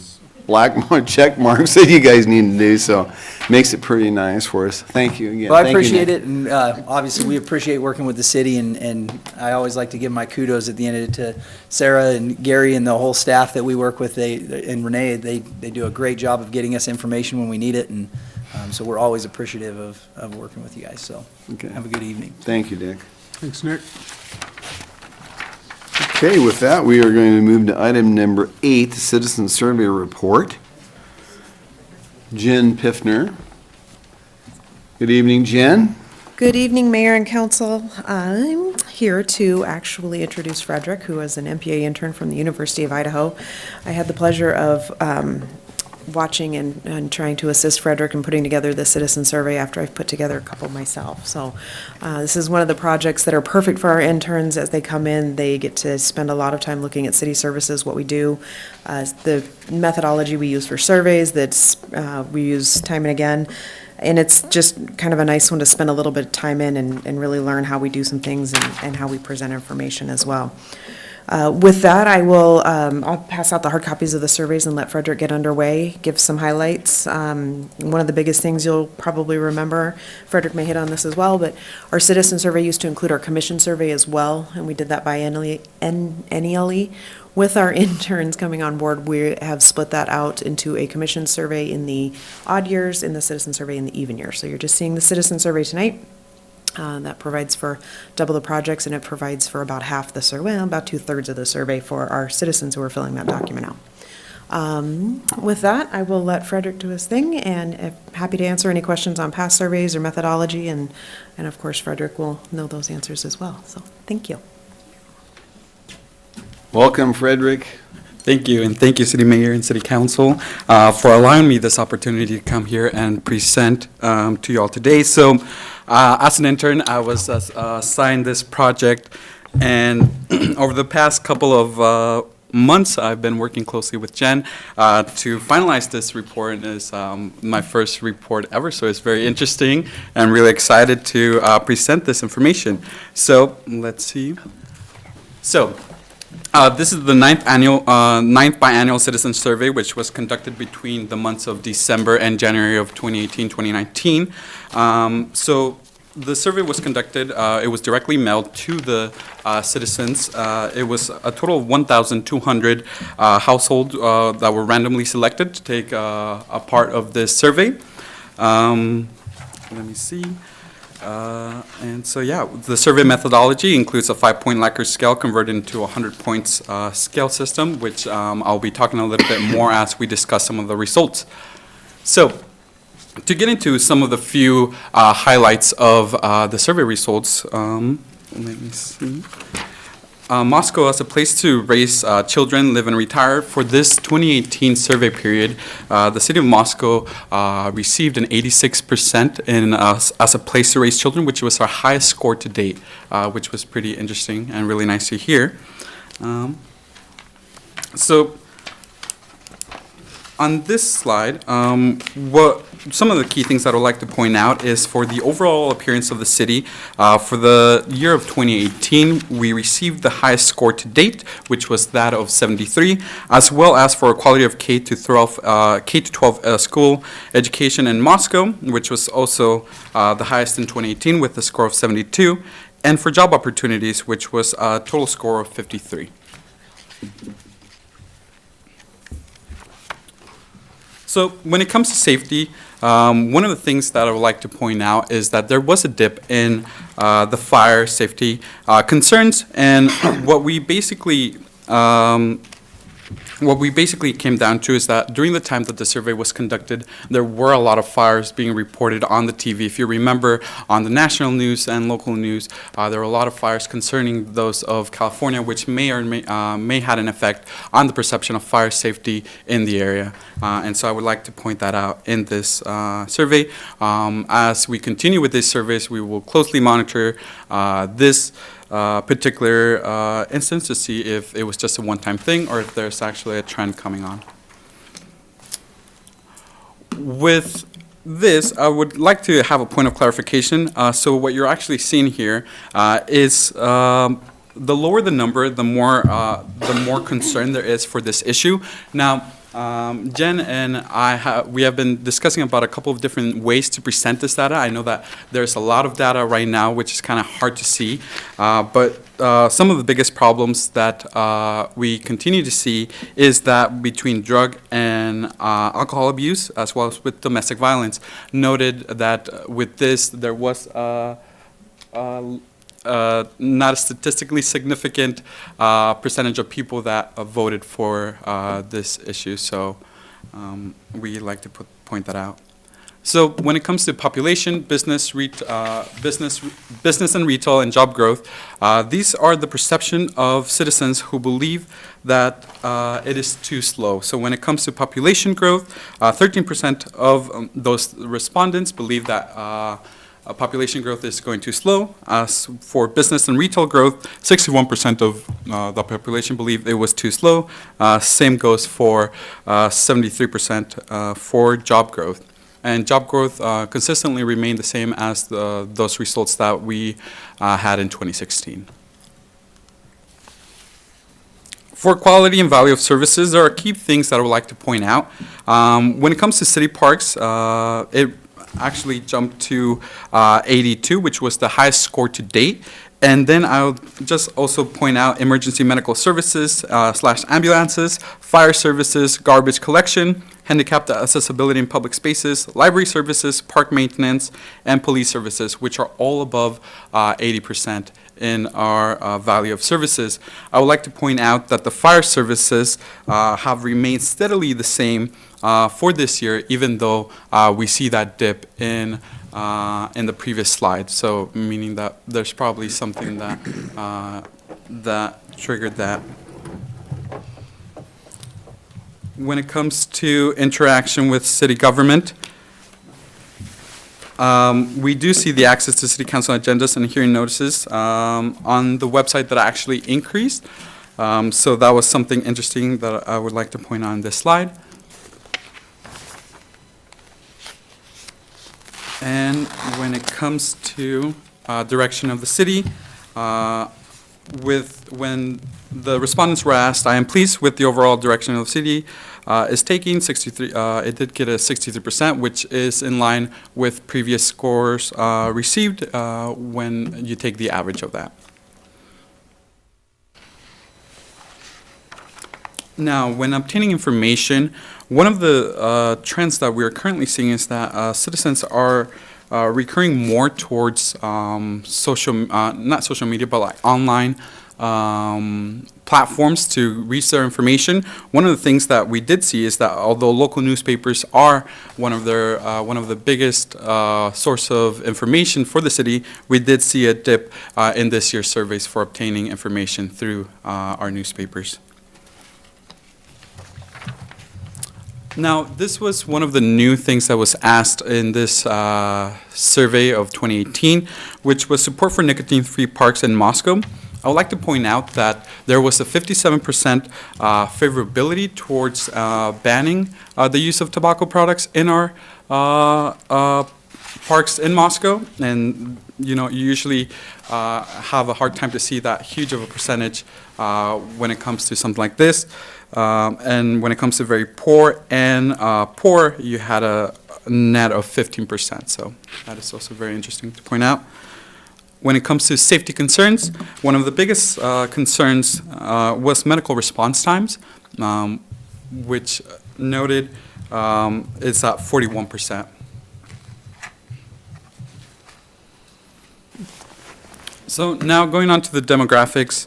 check marks that you guys need to do, so makes it pretty nice for us. Thank you again. Well, I Thank you, appreciate Nick. it, and obviously, we appreciate working with the city, and I always like to give my kudos at the end of it to Sarah and Gary and the whole staff that we work with, and Renee, they do a great job of getting us information when we need it, and so we're always appreciative of working with you guys, so Okay. have a good evening. Thank you, Dick. Thanks, Nick. Okay, with that, we are going to move to item number 8, the Citizen Survey Report. Jen Piffner. Good evening, Jen. Good evening, Mayor and Council. I'm here to actually introduce Frederick, who is an MPA intern from the University of Idaho. I had the pleasure of watching and trying to assist Frederick in putting together the citizen survey after I've put together a couple myself. So this is one of the projects that are perfect for our interns. As they come in, they get to spend a lot of time looking at city services, what we do, the methodology we use for surveys we use time and again. And it's just kind of a nice one to spend a little bit of time in and really learn how we do some things and how we present information as well. With that, I'll pass out the hard copies of the surveys and let Frederick get underway, give some highlights. One of the biggest things you'll probably remember, Frederick may hit on this as well, but our citizen survey used to include our commission survey as well, and we did that biennially. With our interns coming on board, we have split that out into a commission survey in the odd years and the citizen survey in the even years. So you're just seeing the citizen survey tonight. That provides for double the projects, and it provides for about half the survey, well, about 2/3 of the survey for our citizens who are filling that document out. With that, I will let Frederick do his thing, and happy to answer any questions on past surveys or methodology, and of course, Frederick will know those answers as well. So, thank you. Welcome, Frederick. Thank you, and thank you, City Mayor and City Council, for allowing me this opportunity to come here and present to you all today. So, as an intern, I was assigned this project, and over the past couple of months, I've been working closely with Jen to finalize this report. It's my first report ever, so it's very interesting. I'm really excited to present this information. So, let's see. So, this is the ninth biannual citizen survey, which was conducted between the months of December and January of 2018-2019. So the survey was conducted, it was directly mailed to the citizens. It was a total of 1,200 households that were randomly selected to take a part of this survey. Let me see. And so, yeah, the survey methodology includes a 5-point Likert scale converted into a 100 points scale system, which I'll be talking a little bit more as we discuss some of the results. So, to get into some of the few highlights of the survey results, let me see. Moscow as a place to raise children, live, and retire. For this 2018 survey period, the city of Moscow received an 86% as a place to raise children, which was our highest score to date, which was pretty interesting and really nice to hear. So, on this slide, some of the key things that I would like to point out is for the overall appearance of the city. For the year of 2018, we received the highest score to date, which was that of 73, as well as for quality of K-12 school education in Moscow, which was also the highest in 2018 with a score of 72, and for job opportunities, which was a total score of 53. So when it comes to safety, one of the things that I would like to point out is that there was a dip in the fire safety concerns, and what we basically came down to is that during the time that the survey was conducted, there were a lot of fires being reported on the TV. If you remember, on the national news and local news, there were a lot of fires concerning those of California, which may had an effect on the perception of fire safety in the area. And so I would like to point that out in this survey. As we continue with these surveys, we will closely monitor this particular instance to see if it was just a one-time thing or if there's actually a trend coming on. With this, I would like to have a point of clarification. So what you're actually seeing here is the lower the number, the more concern there is for this issue. Now, Jen and we have been discussing about a couple of different ways to present this data. I know that there's a lot of data right now, which is kind of hard to see, but some of the biggest problems that we continue to see is that between drug and alcohol abuse, as well as with domestic violence. Noted that with this, there was not a statistically significant percentage of people that voted for this issue, so we like to point that out. So when it comes to population, business and retail, and job growth, these are the perception of citizens who believe that it is too slow. So when it comes to population growth, 13% of those respondents believe that population growth is going too slow. As for business and retail growth, 61% of the population believe it was too slow. Same goes for 73% for job growth. And job growth consistently remained the same as those results that we had in 2016. For quality and value of services, there are key things that I would like to point out. When it comes to city parks, it actually jumped to 82, which was the highest score to date. And then I'll just also point out emergency medical services / ambulances, fire services, garbage collection, handicapped accessibility in public spaces, library services, park maintenance, and police services, which are all above 80% in our value of services. I would like to point out that the fire services have remained steadily the same for this year, even though we see that dip in the previous slide. So meaning that there's probably something that that triggered that. When it comes to interaction with city government, we do see the access to city council agendas and hearing notices on the website that actually increased. So that was something interesting that I would like to point out on this slide. And when it comes to direction of the city, when the respondents were asked, I am pleased with the overall direction of the city is taking 63. It did get a 63%, which is in line with previous scores received when you take the average of that. Now, when obtaining information, one of the trends that we are currently seeing is that citizens are recurring more towards not social media, but like online platforms to reach their information. One of the things that we did see is that although local newspapers are one of the biggest source of information for the city, we did see a dip in this year's surveys for obtaining information through our newspapers. Now, this was one of the new things that was asked in this survey of 2018, which was support for nicotine-free parks in Moscow. I would like to point out that there was a 57% favorability towards banning the use of tobacco products in our parks in Moscow, and you usually have a hard time to see that huge of a percentage when it comes to something like this. And when it comes to very poor and poor, you had a net of 15%. So that is also very interesting to point out. When it comes to safety concerns, one of the biggest concerns was medical response times, which noted is at 41%. So now going on to the demographics.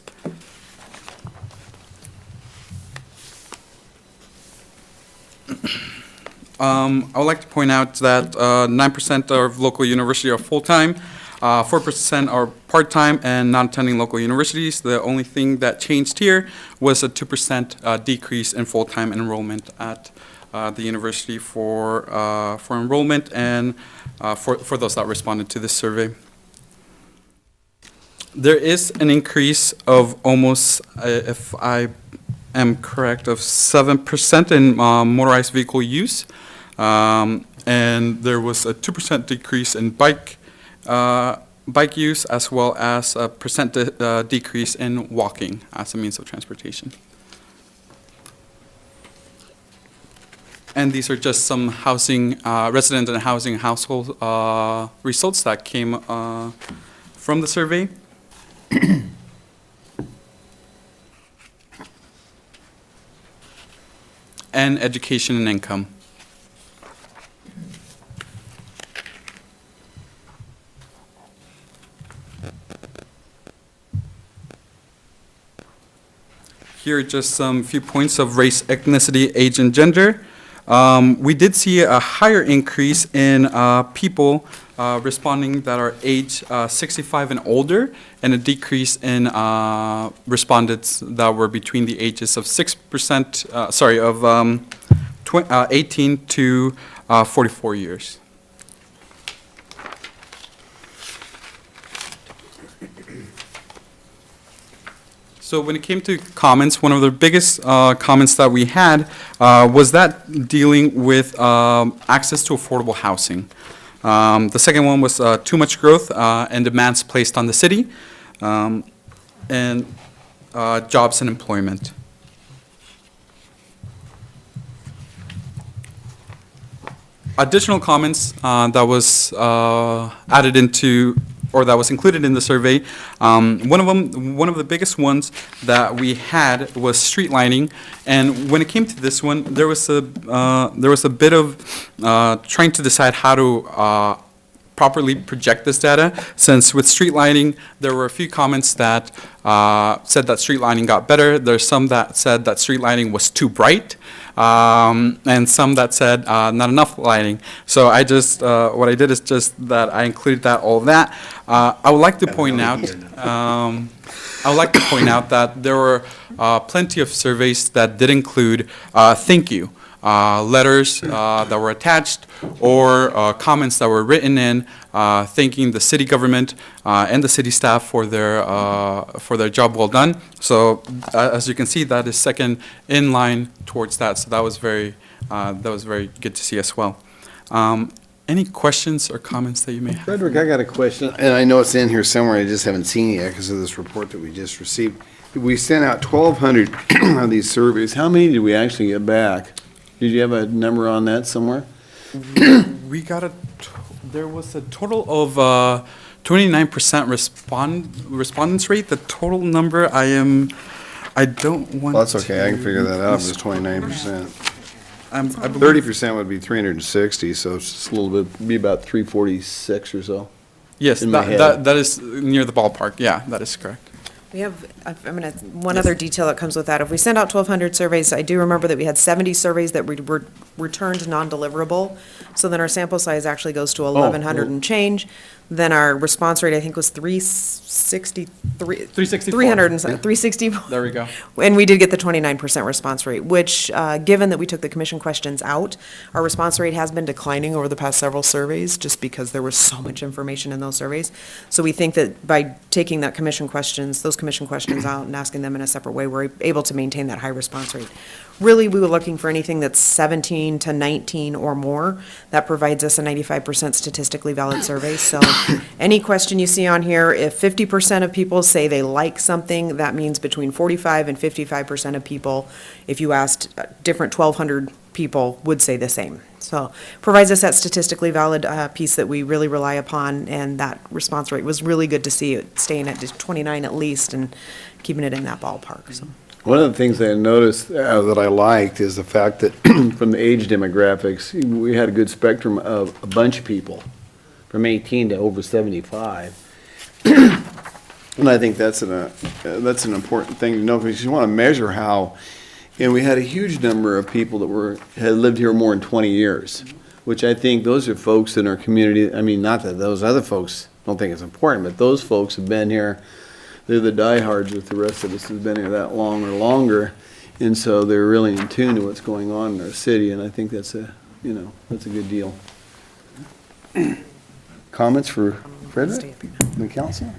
I would like to point out that 9% of local university are full-time, 4% are part-time and not attending local universities. The only thing that changed here was a 2% decrease in full-time enrollment at the university for enrollment and for those that responded to this survey. There is an increase of almost, if I am correct, of 7% in motorized vehicle use, and there was a 2% decrease in bike use, as well as a percent decrease in walking as a means of transportation. And these are just some housing, resident and housing household results that came from the survey. And education and income. Here are just some few points of race, ethnicity, age, and gender. we did see a higher increase in people responding that are age 65 and older, and a decrease in respondents that were between the ages of 18 to 44 years. So when it came to comments, one of the biggest comments that we had was that dealing with access to affordable housing. The second one was too much growth and demands placed on the city, and jobs and employment. Additional comments that was added into, or that was included in the survey, one of the biggest ones that we had was street lighting. And when it came to this one, there was a bit of trying to decide how to properly project this data, since with street lighting, there were a few comments that said that street lighting got better. There's some that said that street lighting was too bright, and some that said not enough lighting. So I just, what I did is just that I included all of that. I would like to point out, that there were plenty of surveys that did include thank you. Letters that were attached, or comments that were written in thanking the city government and the city staff for their job well done. So as you can see, that is second in line towards that. So that was very good to see as well. Any questions or comments that you may have? Frederick, I got a question, and I know it's in here somewhere, I just haven't seen it yet because of this report that we just received. We sent out 1,200 of these surveys. How many did we actually get back? Did you have a number on that somewhere? We got there was a total of 29% respondents rate. The total number I don't want Well, that's okay, I can to figure that out, it was 29%. I believe 30% would be 360, so it's just a little bit, be about 346 or so. Yes, in my head. that is near the ballpark. Yeah, that is correct. We have, one other detail that comes with that. If we send out 1,200 surveys, I do remember that we had 70 surveys that were returned non-deliverable. So then our sample size actually goes to 1,100 and change. Then our response rate, I think, was 363. 364. 364. There we go. And we did get the 29% response rate, which, given that we took the commission questions out, our response rate has been declining over the past several surveys, just because there was so much information in those surveys. So we think that by taking those commission questions out and asking them in a separate way, we're able to maintain that high response rate. Really, we were looking for anything that's 17 to 19 or more. That provides us a 95% statistically valid survey. So any question you see on here, if 50% of people say they like something, that means between 45 and 55% of people, if you asked different 1,200 people, would say the same. So provides us that statistically valid piece that we really rely upon, and that response rate was really good to see it staying at 29 at least and keeping it in that ballpark, so. One of the things that I noticed that I liked is the fact that from the age demographics, we had a good spectrum of a bunch of people, from 18 to over 75. And I think that's an important thing to know, because you want to measure how, and we had a huge number of people that had lived here more than 20 years, which I think those are folks in our community. I mean, not that those other folks don't think it's important, but those folks have been here. They're the diehards with the rest of us who've been here that long or longer, and so they're really in tune to what's going on in our city, and I think that's a good deal. Comments for Frederick, the council?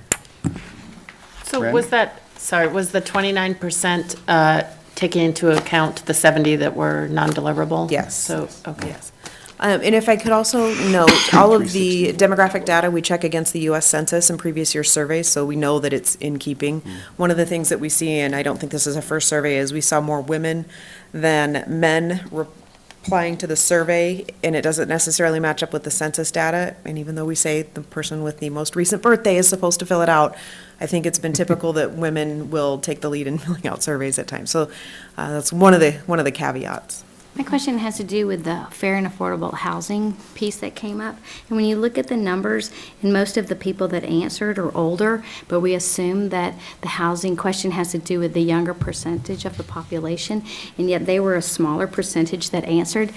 So Randy? was the 29% taking into account the 70 that were non-deliverable? Yes. So, okay. Yes. And if I could also note, all of the demographic data we check against the US Census and previous year surveys, so we know that it's in keeping. One of the things that we see, and I don't think this is a first survey, is we saw more women than men replying to the survey, and it doesn't necessarily match up with the census data. And even though we say the person with the most recent birthday is supposed to fill it out, I think it's been typical that women will take the lead in filling out surveys at times. So that's one of the caveats. My question has to do with the fair and affordable housing piece that came up. And when you look at the numbers, and most of the people that answered are older, but we assume that the housing question has to do with the younger percentage of the population, and yet they were a smaller percentage that answered.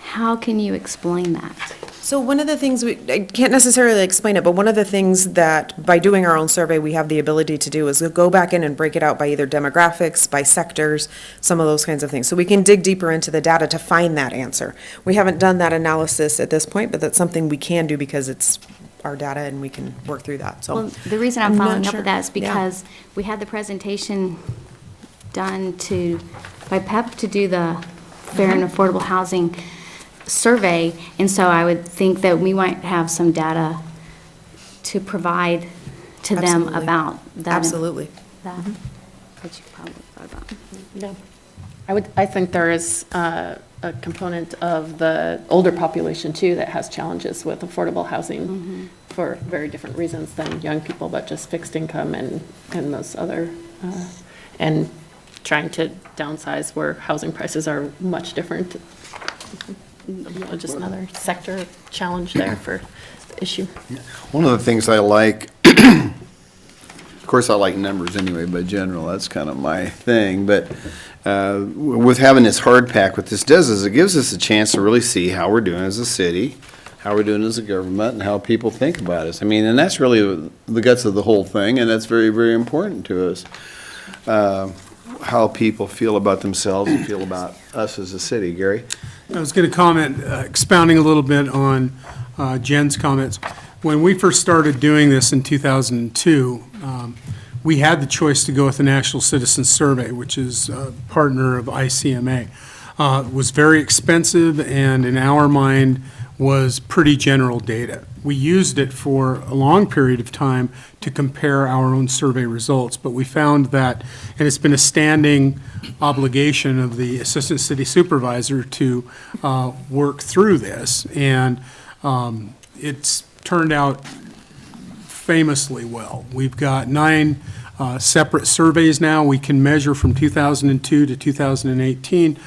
How can you explain that? So one of the things, I can't necessarily explain it, but one of the things that by doing our own survey, we have the ability to do is go back in and break it out by either demographics, by sectors, some of those kinds of things. So we can dig deeper into the data to find that answer. We haven't done that analysis at this point, but that's something we can do because it's our data and we can work through that, so. Well, the reason I'm I'm not following up sure. with that is Yeah. because we had the presentation done by PEP to do the fair and affordable housing survey, and so I would think that we might have some data to provide to them Absolutely. about that. Absolutely. That you probably thought about. Yeah. I think there is a component of the older population too that has challenges with affordable housing for very different reasons than young people, but just fixed income and those other, and trying to downsize where housing prices are much different. Just another sector challenge there for the issue. One of the things I like, of course, I like numbers anyway, but general, that's kind of my thing. But with having this hard pack, what this does is it gives us a chance to really see how we're doing as a city, how we're doing as a government, and how people think about us. I mean, and that's really the guts of the whole thing, and that's very, very important to us. How people feel about themselves and feel about us as a city. Gary? I was going to comment, expounding a little bit on Jen's comments. When we first started doing this in 2002, we had the choice to go with the National Citizen Survey, which is a partner of ICMA. It was very expensive and in our mind was pretty general data. We used it for a long period of time to compare our own survey results, but we found that, and it's been a standing obligation of the Assistant City Supervisor to work through this, and it's turned out famously well. We've got 9 separate surveys now. We can measure from 2002 to 2018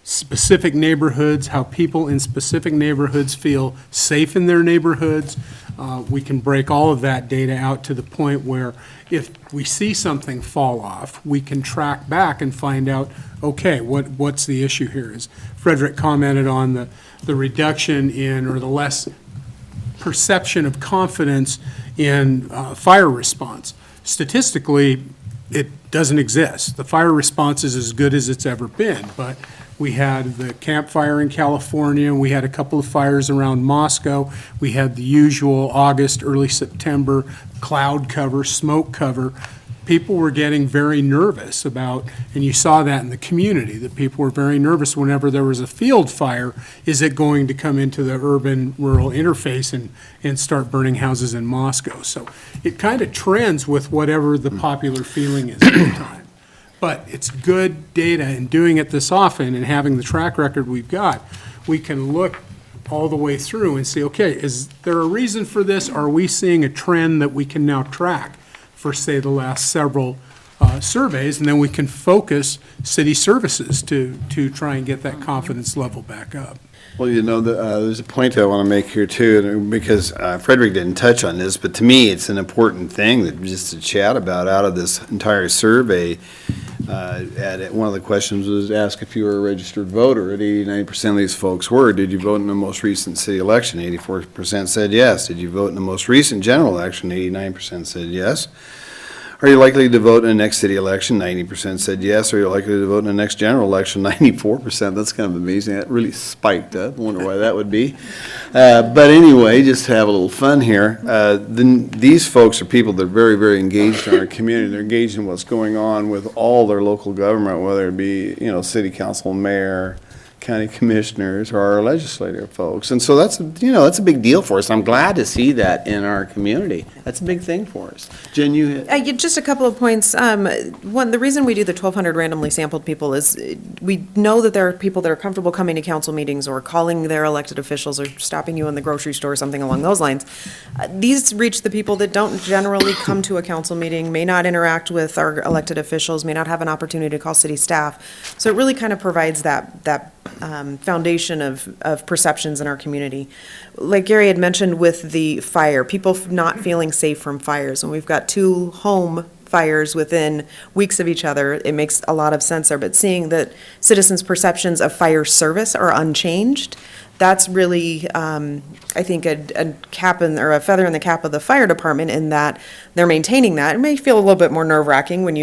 specific neighborhoods, how people in specific neighborhoods feel safe in their neighborhoods. We can break all of that data out to the point where if we see something fall off, we can track back and find out, okay, what's the issue here? As Frederick commented on the reduction in, or the less perception of confidence in fire response. Statistically, it doesn't exist. The fire response is as good as it's ever been, but we had the Camp Fire in California, we had a couple of fires around Moscow, we had the usual August, early September cloud cover, smoke cover. People were getting very nervous about, and you saw that in the community, that people were very nervous whenever there was a field fire. Is it going to come into the urban-rural interface and start burning houses in Moscow? So it kind of trends with whatever the popular feeling is at the time. But it's good data, and doing it this often and having the track record we've got, we can look all the way through and say, okay, is there a reason for this? Are we seeing a trend that we can now track for, say, the last several surveys? And then we can focus city services to try and get that confidence level back up. Well, you know, there's a point I want to make here too, because Frederick didn't touch on this, but to me, it's an important thing that just to chat about out of this entire survey. One of the questions was asked if you were a registered voter. 89% of these folks were. Did you vote in the most recent city election? 84% said yes. Did you vote in the most recent general election? 89% said yes. Are you likely to vote in the next city election? 90% said yes. Are you likely to vote in the next general election? 94%. That's kind of amazing. That really spiked up. I wonder why that would be. But anyway, just to have a little fun here, these folks are people that are very, very engaged in our community. They're engaged in what's going on with all their local government, whether it be, city council, mayor, county commissioners or our legislative folks. And so that's, that's a big deal for us. I'm glad to see that in our community. That's a big thing for us. Jen, you Just a couple of points. One, the reason we do the 1,200 randomly sampled people is we know that there are people that are comfortable coming to council meetings or calling their elected officials or stopping you in the grocery store or something along those lines. These reach the people that don't generally come to a council meeting, may not interact with our elected officials, may not have an opportunity to call city staff. So it really kind of provides that foundation of perceptions in our community. Like Gary had mentioned with the fire, people not feeling safe from fires, and we've got 2 home fires within weeks of each other, it makes a lot of sense there. But seeing that citizens' perceptions of fire service are unchanged, that's really, I think, a or a feather in the cap of the fire department in that they're maintaining that. It may feel a little bit more nerve-wracking when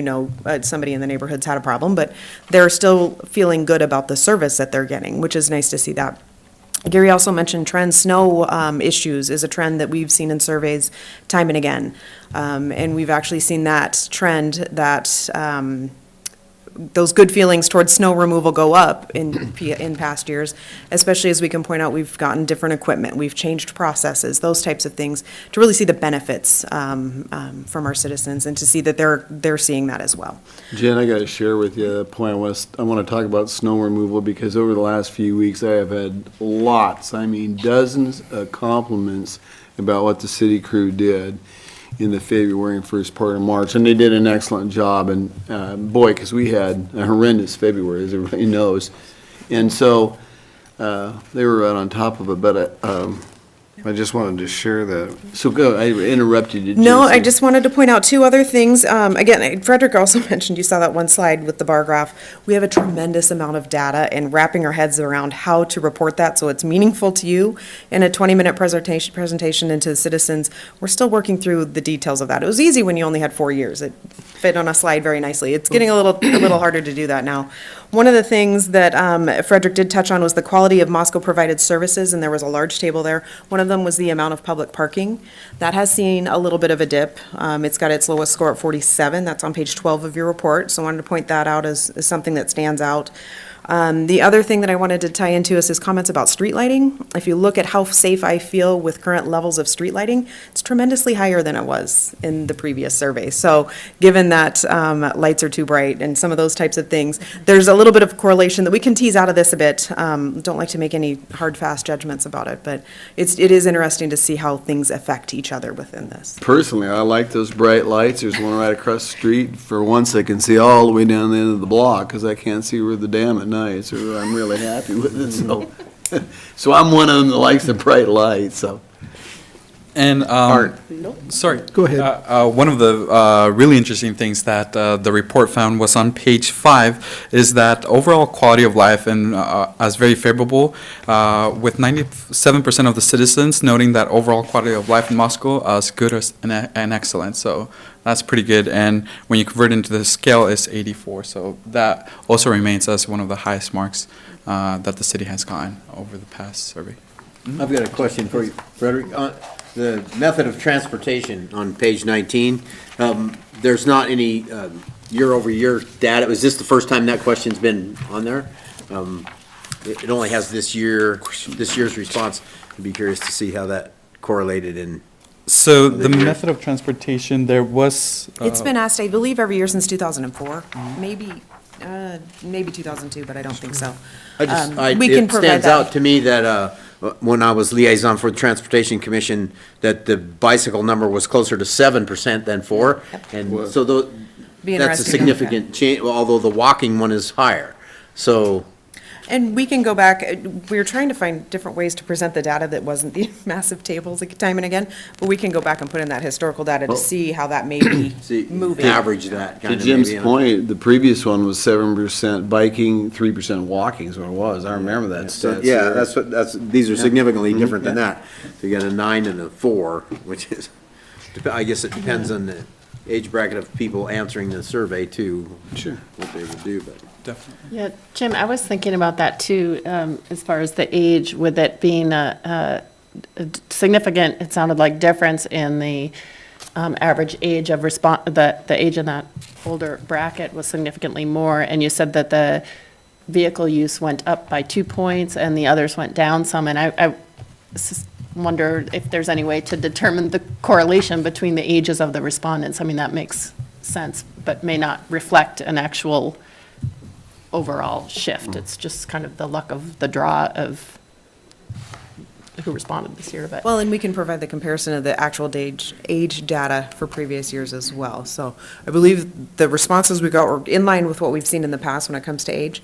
somebody in the neighborhood's had a problem, but they're still feeling good about the service that they're getting, which is nice to see that. Gary also mentioned trends. Snow issues is a trend that we've seen in surveys time and again. And we've actually seen that trend that those good feelings towards snow removal go up in past years, especially as we can point out we've gotten different equipment, we've changed processes, those types of things, to really see the benefits from our citizens and to see that they're seeing that as well. Jen, I got to share with you a point. I want to talk about snow removal because over the last few weeks I have had dozens of compliments about what the city crew did in the February and first part of March, and they did an excellent job. And boy, because we had a horrendous February, as everybody knows, and so they were right on top of it. But I just wanted to share that. So go. I interrupted you. No, I just wanted to point out 2 other things. Again, Frederick also mentioned, you saw that one slide with the bar graph. We have a tremendous amount of data and wrapping our heads around how to report that so it's meaningful to you. In a 20-minute presentation into the citizens, we're still working through the details of that. It was easy when you only had 4 years. It fit on a slide very nicely. It's getting a little harder to do that now. One of the things that Frederick did touch on was the quality of Moscow-provided services, and there was a large table there. One of them was the amount of public parking. That has seen a little bit of a dip. It's got its lowest score at 47. That's on page 12 of your report, so I wanted to point that out as something that stands out. The other thing that I wanted to tie into is his comments about street lighting. If you look at how safe I feel with current levels of street lighting, it's tremendously higher than it was in the previous survey. So given that lights are too bright and some of those types of things, there's a little bit of correlation that we can tease out of this a bit. Don't like to make any hard, fast judgments about it, but it is interesting to see how things affect each other within this. Personally, I like those bright lights. There's one right across the street. For once, I can see all the way down the end of the block because I can't see over the dam at night. So I'm really happy with it. So I'm one of them that likes the bright lights. So. And, sorry. Go ahead. One of the really interesting things that the report found was on page 5 is that overall quality of life and as very favorable, with 97% of the citizens noting that overall quality of life in Moscow as good as and excellent. So that's pretty good. And when you convert into the scale, it's 84. So that also remains as one of the highest marks that the city has gotten over the past survey. I've got a question for you, Frederick. The method of transportation on page 19, there's not any year-over-year data. Was this the first time that question's been on there? It only has this year's response. I'd be curious to see how that correlated in. So the method of transportation, there was. It's been asked, I believe, every year since 2004, maybe 2002, but I don't think so. We can It provide stands that. out to me that when I was liaison for the Transportation Commission, that the bicycle number was closer to 7% than 4%. And so Be that's a interesting to look at. significant change, although the walking one is higher. So And we can go back, we were trying to find different ways to present the data that wasn't the massive tables time and again, but we can go back and put in that historical data to see how that may be moving. average that To kind of Jim's maybe. point, the previous one was 7% biking, 3% walking is what it was. I remember that So, stat. yeah, these are significantly different than that. So you got a 9 and a 4, which is, I guess it depends on the age bracket of people answering the survey too. Sure. What they would do, but. Definitely. Yeah, Jim, I was thinking about that too, as far as the age, with it being a significant, it sounded like, difference in the average age of the age in that older bracket was significantly more, and you said that vehicle use went up by 2 points and the others went down some. And I wonder if there's any way to determine the correlation between the ages of the respondents. I mean, that makes sense, but may not reflect an actual overall shift. It's just kind of the luck of the draw of who responded this year, but. Well, and we can provide the comparison of the actual age data for previous years as well. So I believe the responses we got were in line with what we've seen in the past when it comes to age.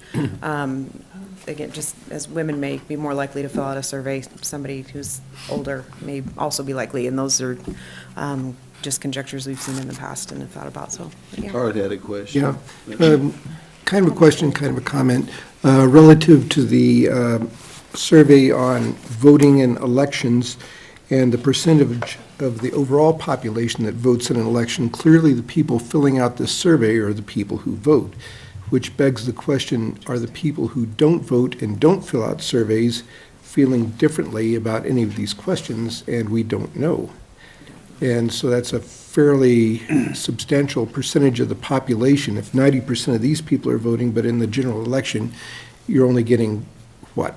Again, just as women may be more likely to fill out a survey, somebody who's older may also be likely, and those are just conjectures we've seen in the past and have thought about, so. Yeah. Art had a question. Yeah. Kind of a question, kind of a comment. Relative to the survey on voting in elections and the percentage of the overall population that votes in an election, clearly the people filling out this survey are the people who vote, which begs the question, are the people who don't vote and don't fill out surveys feeling differently about any of these questions, and we don't know? And so that's a fairly substantial percentage of the population. If 90% of these people are voting, but in the general election, you're only getting, what,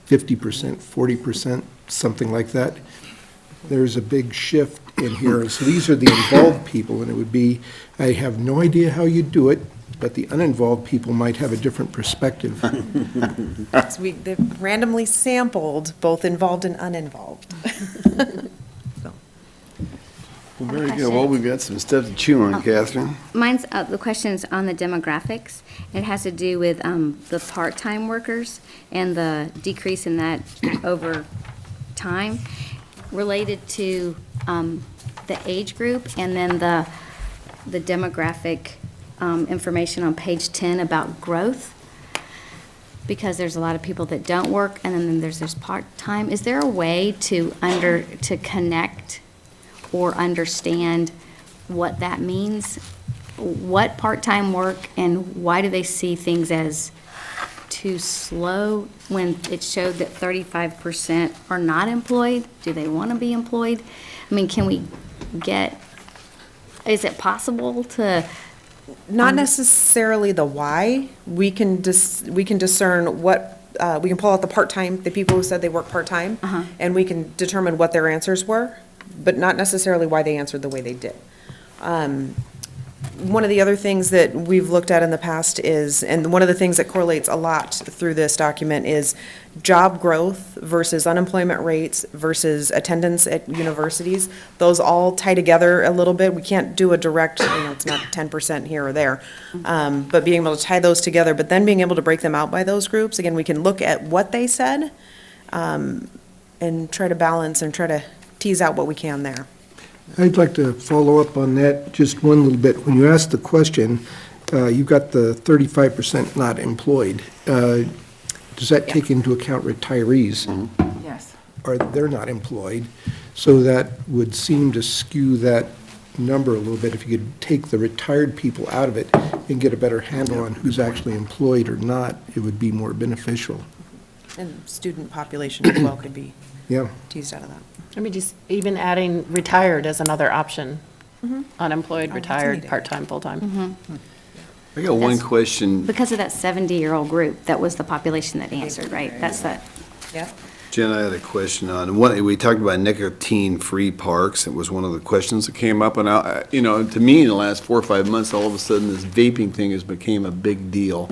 50%, 40%, something like that? There's a big shift in here. And so these are the involved people, and it would be, I have no idea how you do it, but the uninvolved people might have a different perspective. So they've randomly sampled both involved and uninvolved. Well, very good. Well, we've got some stuff to chew on, Catherine. Mine's, the question's on the demographics. It has to do with the part-time workers and the decrease in that over time related to the age group, and then the demographic information on page 10 about growth, because there's a lot of people that don't work, and then there's this part-time. Is there a way to connect or understand what that means? What part-time work, and why do they see things as too slow when it showed that 35% are not employed? Do they want to be employed? I mean, is it possible to? Not necessarily the why. We can discern what, we can pull out the people who said they work part-time, and we can determine what their answers were, but not necessarily why they answered the way they did. One of the other things that we've looked at in the past is, and one of the things that correlates a lot through this document, is job growth versus unemployment rates versus attendance at universities. Those all tie together a little bit. We can't do a direct, it's not 10% here or there, but being able to tie those together, but then being able to break them out by those groups. Again, we can look at what they said and try to balance and try to tease out what we can there. I'd like to follow up on that just one little bit. When you asked the question, you've got the 35% not employed. Does that take into account retirees? Yes. Or they're not employed? So that would seem to skew that number a little bit. If you could take the retired people out of it and get a better handle on who's actually employed or not, it would be more beneficial. And student population as well could be teased out of that. I mean, just even adding retired as another option. Unemployed, Oh, that's a retired, neat idea. part-time, full-time. I got one question. Because of that 70-year-old group, that was the population that answered, right? That's that. Yeah. Jen, I had a question on, we talked about nicotine-free parks. It was one of the questions that came up, and to me, in the last 4 or 5 months, all of a sudden, this vaping thing has became a big deal.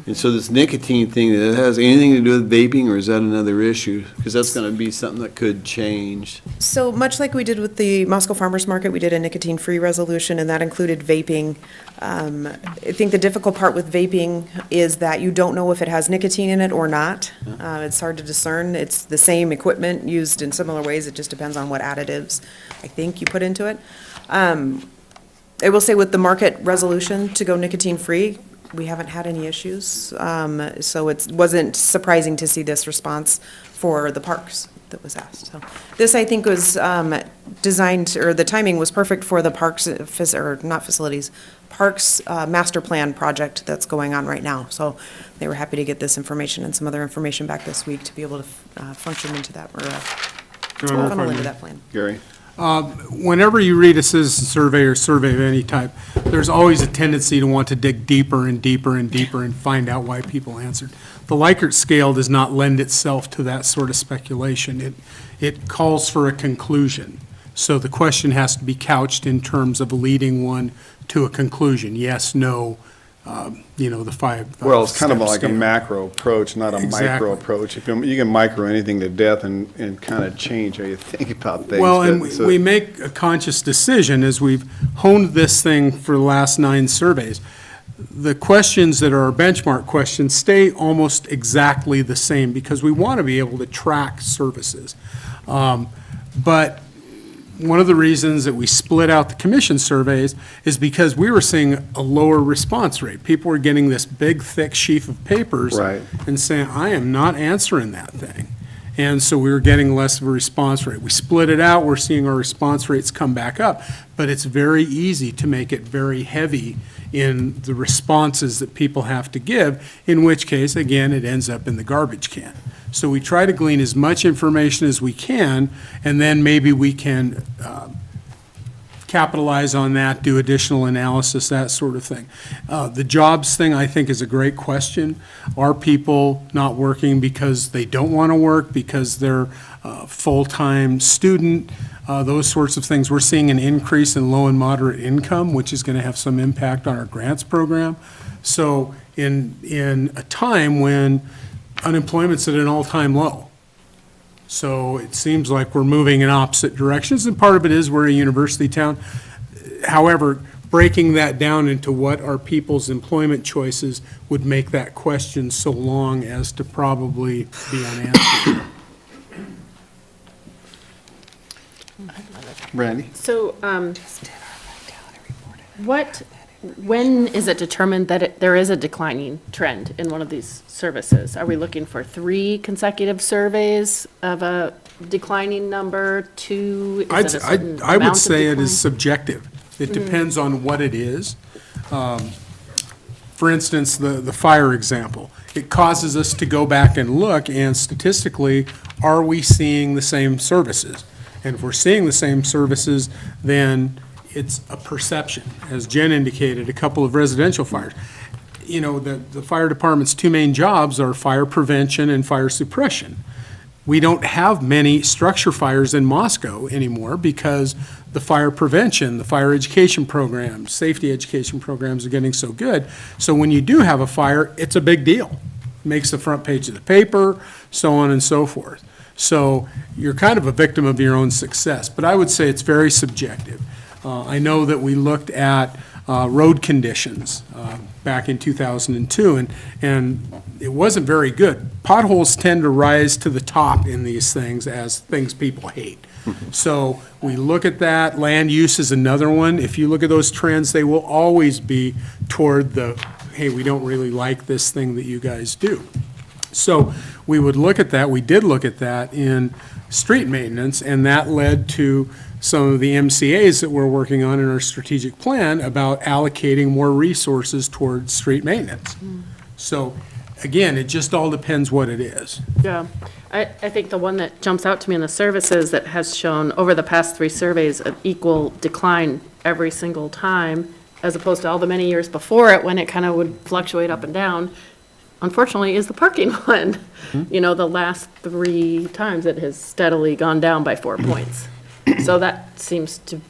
And so this nicotine thing, that has anything to do with vaping, or is that another issue? Because that's going to be something that could change. So much like we did with the Moscow Farmers Market, we did a nicotine-free resolution, and that included vaping. I think the difficult part with vaping is that you don't know if it has nicotine in it or not. It's hard to discern. It's the same equipment used in similar ways. It just depends on what additives I think you put into it. I will say with the market resolution to go nicotine-free, we haven't had any issues. So it wasn't surprising to see this response for the parks that was asked. So this, I think, was designed, or the timing was perfect for the parks, or not facilities, parks master plan project that's going on right now. So they were happy to get this information and some other information back this week to be able to function into that, or funnel into that plan. Gary? Whenever you read a citizen survey or survey of any type, there's always a tendency to want to dig deeper and deeper and deeper and find out why people answered. The Likert scale does not lend itself to that sort of speculation. It calls for a conclusion. So the question has to be couched in terms of leading one to a conclusion, yes, no, the five. Well, it's kind of step like a scale. macro approach, not a Exactly. micro approach. You can micro anything to death and kind of change how you think about things. Well, and but so- we make a conscious decision as we've honed this thing for the last 9 surveys. The questions that are our benchmark questions stay almost exactly the same because we want to be able to track services. But one of the reasons that we split out the commission surveys is because we were seeing a lower response rate. People were getting this big, thick sheaf of papers Right. and saying, I am not answering that thing. And so we were getting less of a response rate. We split it out, we're seeing our response rates come back up, but it's very easy to make it very heavy in the responses that people have to give, in which case, again, it ends up in the garbage can. So we try to glean as much information as we can, and then maybe we can capitalize on that, do additional analysis, that sort of thing. The jobs thing, I think, is a great question. Are people not working because they don't want to work, because they're a full-time student, those sorts of things? We're seeing an increase in low and moderate income, which is going to have some impact on our grants program. So in a time when unemployment's at an all-time low. So it seems like we're moving in opposite directions, and part of it is we're a university town. However, breaking that down into what are people's employment choices would make that question so long as to probably be unanswered. Brandy? So, when is it determined that there is a declining trend in one of these services? Are we looking for 3 consecutive surveys of a declining number, 2? Is it a certain I would amount of say it decline? is subjective. It depends on what it is. For instance, the fire example. It causes us to go back and look, and statistically, are we seeing the same services? And if we're seeing the same services, then it's a perception. As Jen indicated, a couple of residential fires. You know, the fire department's 2 main jobs are fire prevention and fire suppression. We don't have many structure fires in Moscow anymore because the fire prevention, the fire education programs, safety education programs are getting so good. So when you do have a fire, it's a big deal. Makes the front page of the paper, so on and so forth. So you're kind of a victim of your own success, but I would say it's very subjective. I know that we looked at road conditions back in 2002, and it wasn't very good. Potholes tend to rise to the top in these things as things people hate. So we look at that. Land use is another one. If you look at those trends, they will always be toward the, hey, we don't really like this thing that you guys do. So we would look at that. We did look at that in street maintenance, and that led to some of the MCAs that we're working on in our strategic plan about allocating more resources towards street maintenance. So, again, it just all depends what it is. Yeah, I think the one that jumps out to me in the services that has shown over the past 3 surveys an equal decline every single time, as opposed to all the many years before it when it kind of would fluctuate up and down, unfortunately, is the parking one. You know, the last 3 times it has steadily gone down by 4 points. So that seems to,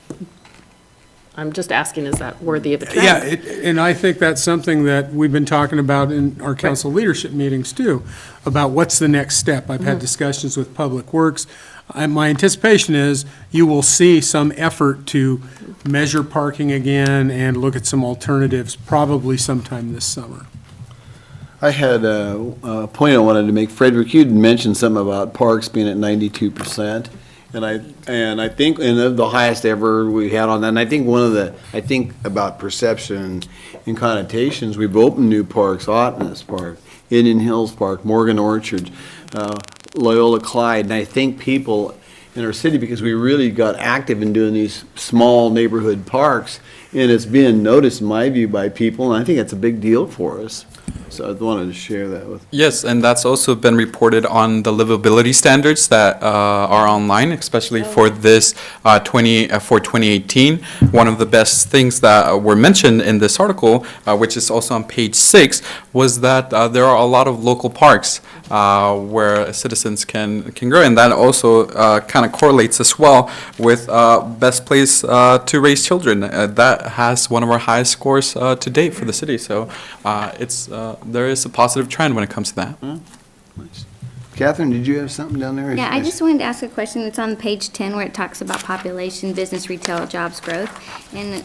I'm just asking, is that worthy of a trend? Yeah, and I think that's something that we've been talking about in our council leadership meetings too, about what's the next step. I've had discussions with Public Works. My anticipation is you will see some effort to measure parking again and look at some alternatives probably sometime this summer. I had a point I wanted to make. Frederick, you'd mentioned something about parks being at 92%. And I think, and the highest ever we had on that, and I think about perception and connotations, we've opened new parks, Otness Park, Indian Hills Park, Morgan Orchard, Loyola Clyde, and I think people in our city, because we really got active in doing these small neighborhood parks, and it's being noticed, in my view, by people, and I think that's a big deal for us. So I wanted to share that with. Yes, and that's also been reported on the livability standards that are online, especially for this for 2018. One of the best things that were mentioned in this article, which is also on page 6, was that there are a lot of local parks where citizens can grow, and that also kind of correlates as well with best place to raise children. That has one of our highest scores to date for the city, so there is a positive trend when it comes to that. Nice. Catherine, did you have something down there? Yeah, I just wanted to ask a question. It's on page 10 where it talks about population, business, retail, jobs growth. And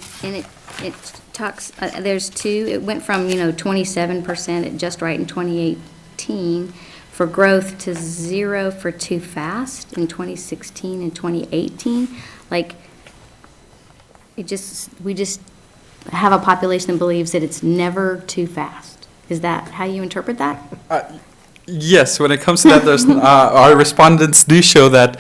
it talks, there's two, it went from, 27% at Just Right in 2018 for growth to 0 for Too Fast in 2016 and 2018. Like, we just have a population that believes that it's never too fast. Is that how you interpret that? Yes, when it comes to that, there's, our respondents do show that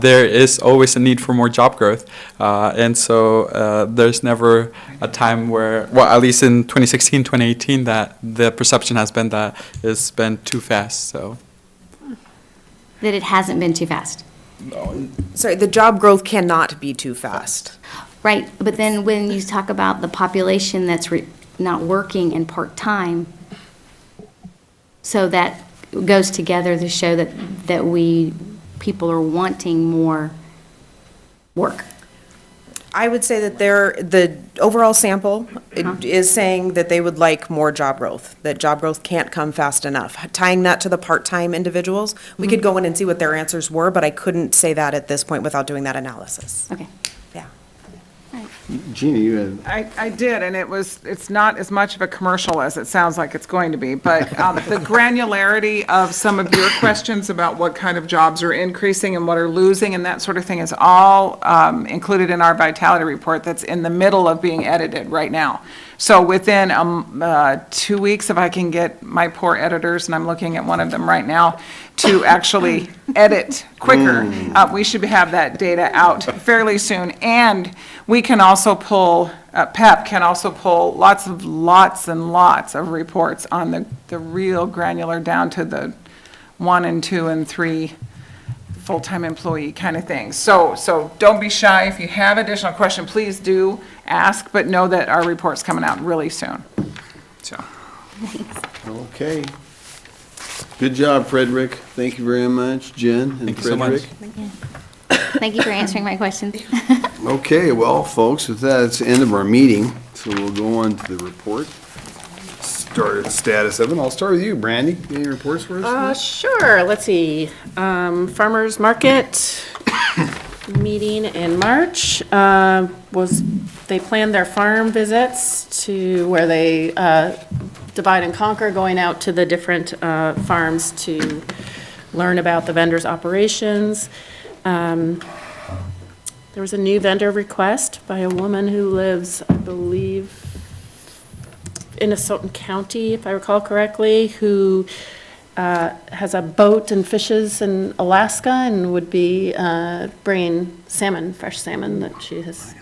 there is always a need for more job growth. And so there's never a time where, well, at least in 2016, 2018, that the perception has been that it's been too fast, so. That it hasn't been too fast? Sorry, the job growth cannot be too fast. Right, but then when you talk about the population that's not working and part-time, so that goes together to show that people are wanting more work. I would say that the overall sample is saying that they would like more job growth, that job growth can't come fast enough. Tying that to the part-time individuals, we could go in and see what their answers were, but I couldn't say that at this point without doing that analysis. Okay. Yeah. Gina, you had. I did, and it's not as much of a commercial as it sounds like it's going to be, but the granularity of some of your questions about what kind of jobs are increasing and what are losing and that sort of thing is all included in our vitality report that's in the middle of being edited right now. So within 2 weeks, if I can get my poor editors, and I'm looking at one of them right now, to actually edit quicker, we should have that data out fairly soon. And we can also pull, PEP can also pull lots and lots of reports on the real granular down to the 1 and 2 and 3 full-time employee kind of thing. So don't be shy. If you have additional questions, please do ask, but know that our report's coming out really soon. So. Okay. Good job, Frederick. Thank you very much, Jen and Thank you so much. Frederick. Thank you for answering my questions. Okay, well, folks, with that, it's the end of our meeting, so we'll go on to the report. Start at the status of it. I'll start with you, Brandy. Any reports for us? Sure, let's see. Farmers Market meeting in March they planned their farm visits to where they divide and conquer, going out to the different farms to learn about the vendors' operations. There was a new vendor request by a woman who lives, I believe, in Asotin County, if I recall correctly, who has a boat and fishes in Alaska and would be bringing salmon, fresh salmon that she has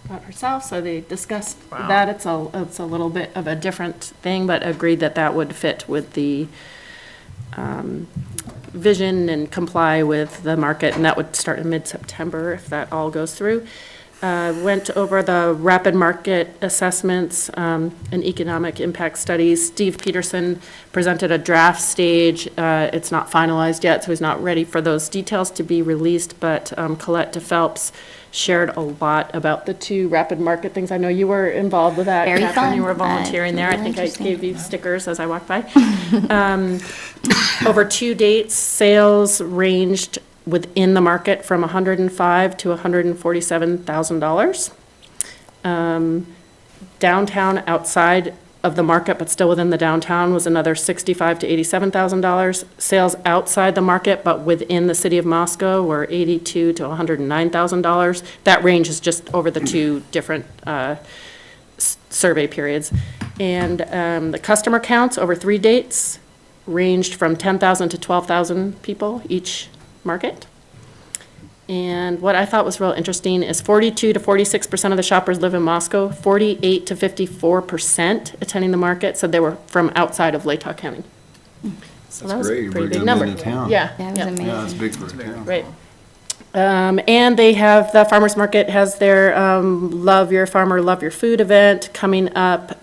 brought herself. So they discussed that. It's a little bit of a different thing, but agreed that that would fit with the vision and comply with the market, and that would start in mid-September if that all goes through. Went over the rapid market assessments and economic impact studies. Steve Peterson presented a draft stage. It's not finalized yet, so he's not ready for those details to be released, but Colette DePhelps shared a lot about the 2 rapid market things. I know you were involved with that. Very Catherine, fun. you were volunteering there. I Really think I interesting. gave you stickers as I walked by. Over 2 dates, sales ranged within the market from $105,000 to $147,000. Downtown outside of the market, but still within the downtown, was another $65,000 to $87,000. Sales outside the market, but within the city of Moscow, were $82,000 to $109,000. That range is just over the 2 different survey periods. And the customer counts over 3 dates ranged from 10,000 to 12,000 people each market. And what I thought was real interesting is 42 to 46% of the shoppers live in Moscow, 48 to 54% attending the market said they were from outside of Latah County. So that was a great. pretty We're big gonna number. move to town. Yeah. That was yeah. amazing. Yeah, it's big for a town. Right. And they have, the farmer's market has their Love Your Farmer, Love Your Food event coming up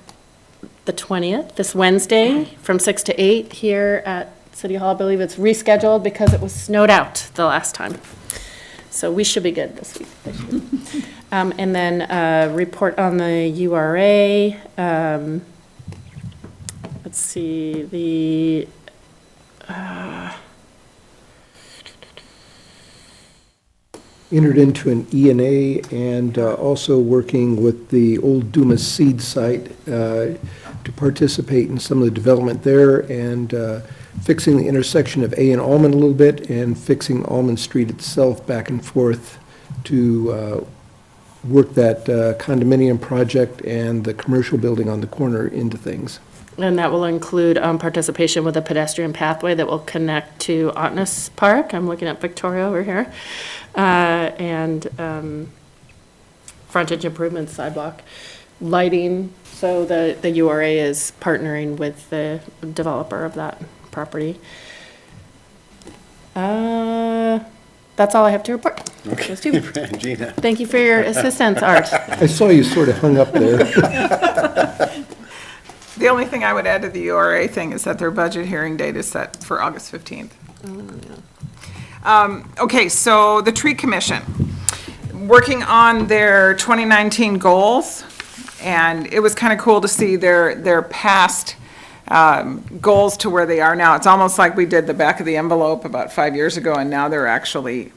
the 20th, this Wednesday, from 6 to 8 here at City Hall. I believe it's rescheduled because it was snowed out the last time. So we should be good this week. And then report on the URA. Let's see, the Entered into an E&A and also working with the old Dumas seed site to participate in some of the development there and fixing the intersection of A and Almond a little bit and fixing Almond Street itself back and forth to work that condominium project and the commercial building on the corner into things. And that will include participation with a pedestrian pathway that will connect to Otness Park. I'm looking at Victoria over here. And frontage improvements, sidewalk, lighting. So the URA is partnering with the developer of that property. That's all I have to report. Okay. Those two. Gina. Thank you for your assistance, Art. I saw you sort of hung up there. The only thing I would add to the URA thing is that their budget hearing date is set for August 15th. Okay, so the Tree Commission, working on their 2019 goals, and it was kind of cool to see their past goals to where they are now. It's almost like we did the back of the envelope about 5 years ago, and now they're actually,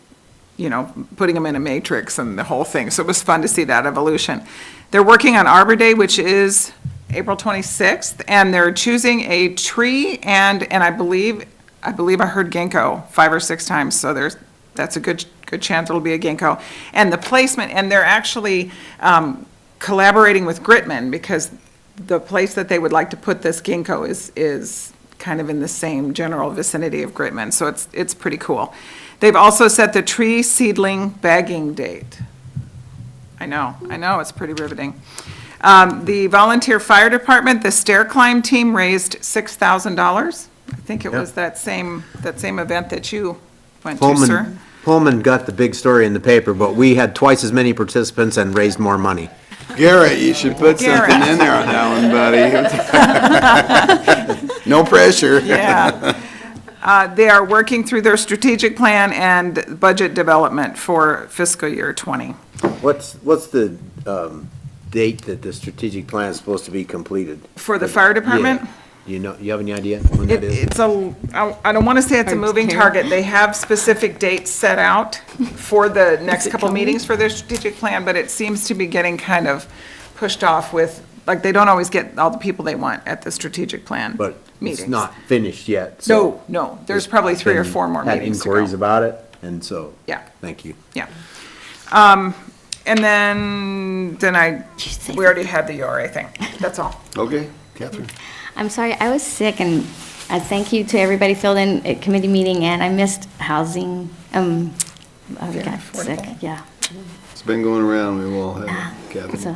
putting them in a matrix and the whole thing. So it was fun to see that evolution. They're working on Arbor Day, which is April 26th, and they're choosing a tree and I believe I heard ginkgo 5 or 6 times, so that's a good chance it'll be a ginkgo. And the placement, and they're actually collaborating with Gritman because the place that they would like to put this ginkgo is kind of in the same general vicinity of Gritman, so it's pretty cool. They've also set the tree seedling bagging date. I know, it's pretty riveting. The volunteer fire department, the stair climb team raised $6,000. I think it was that same event that you went to, sir. Pullman got the big story in the paper, but we had twice as many participants and raised more money. Garrett, you should put something in there on that one, buddy. No pressure. Yeah. They are working through their strategic plan and budget development for fiscal year '20. What's the date that the strategic plan is supposed to be completed? For the fire department? Yeah. You have any idea when that is? I don't want to say it's a moving target. They have specific dates set out for the next couple meetings for their strategic plan, but it seems to be getting kind of pushed off with, like, they don't always get all the people they want at the strategic plan But meetings. it's not finished yet. so No, there's probably 3 or 4 more had meetings to inquiries go. about it, and so. Yeah. Thank you. Yeah. And then we already had the URA thing. That's all. Okay, Catherine. I'm sorry, I was sick, and thank you to everybody filled in at committee meeting, and I missed housing. I got sick, yeah. It's been going around, we all have, Catherine. So,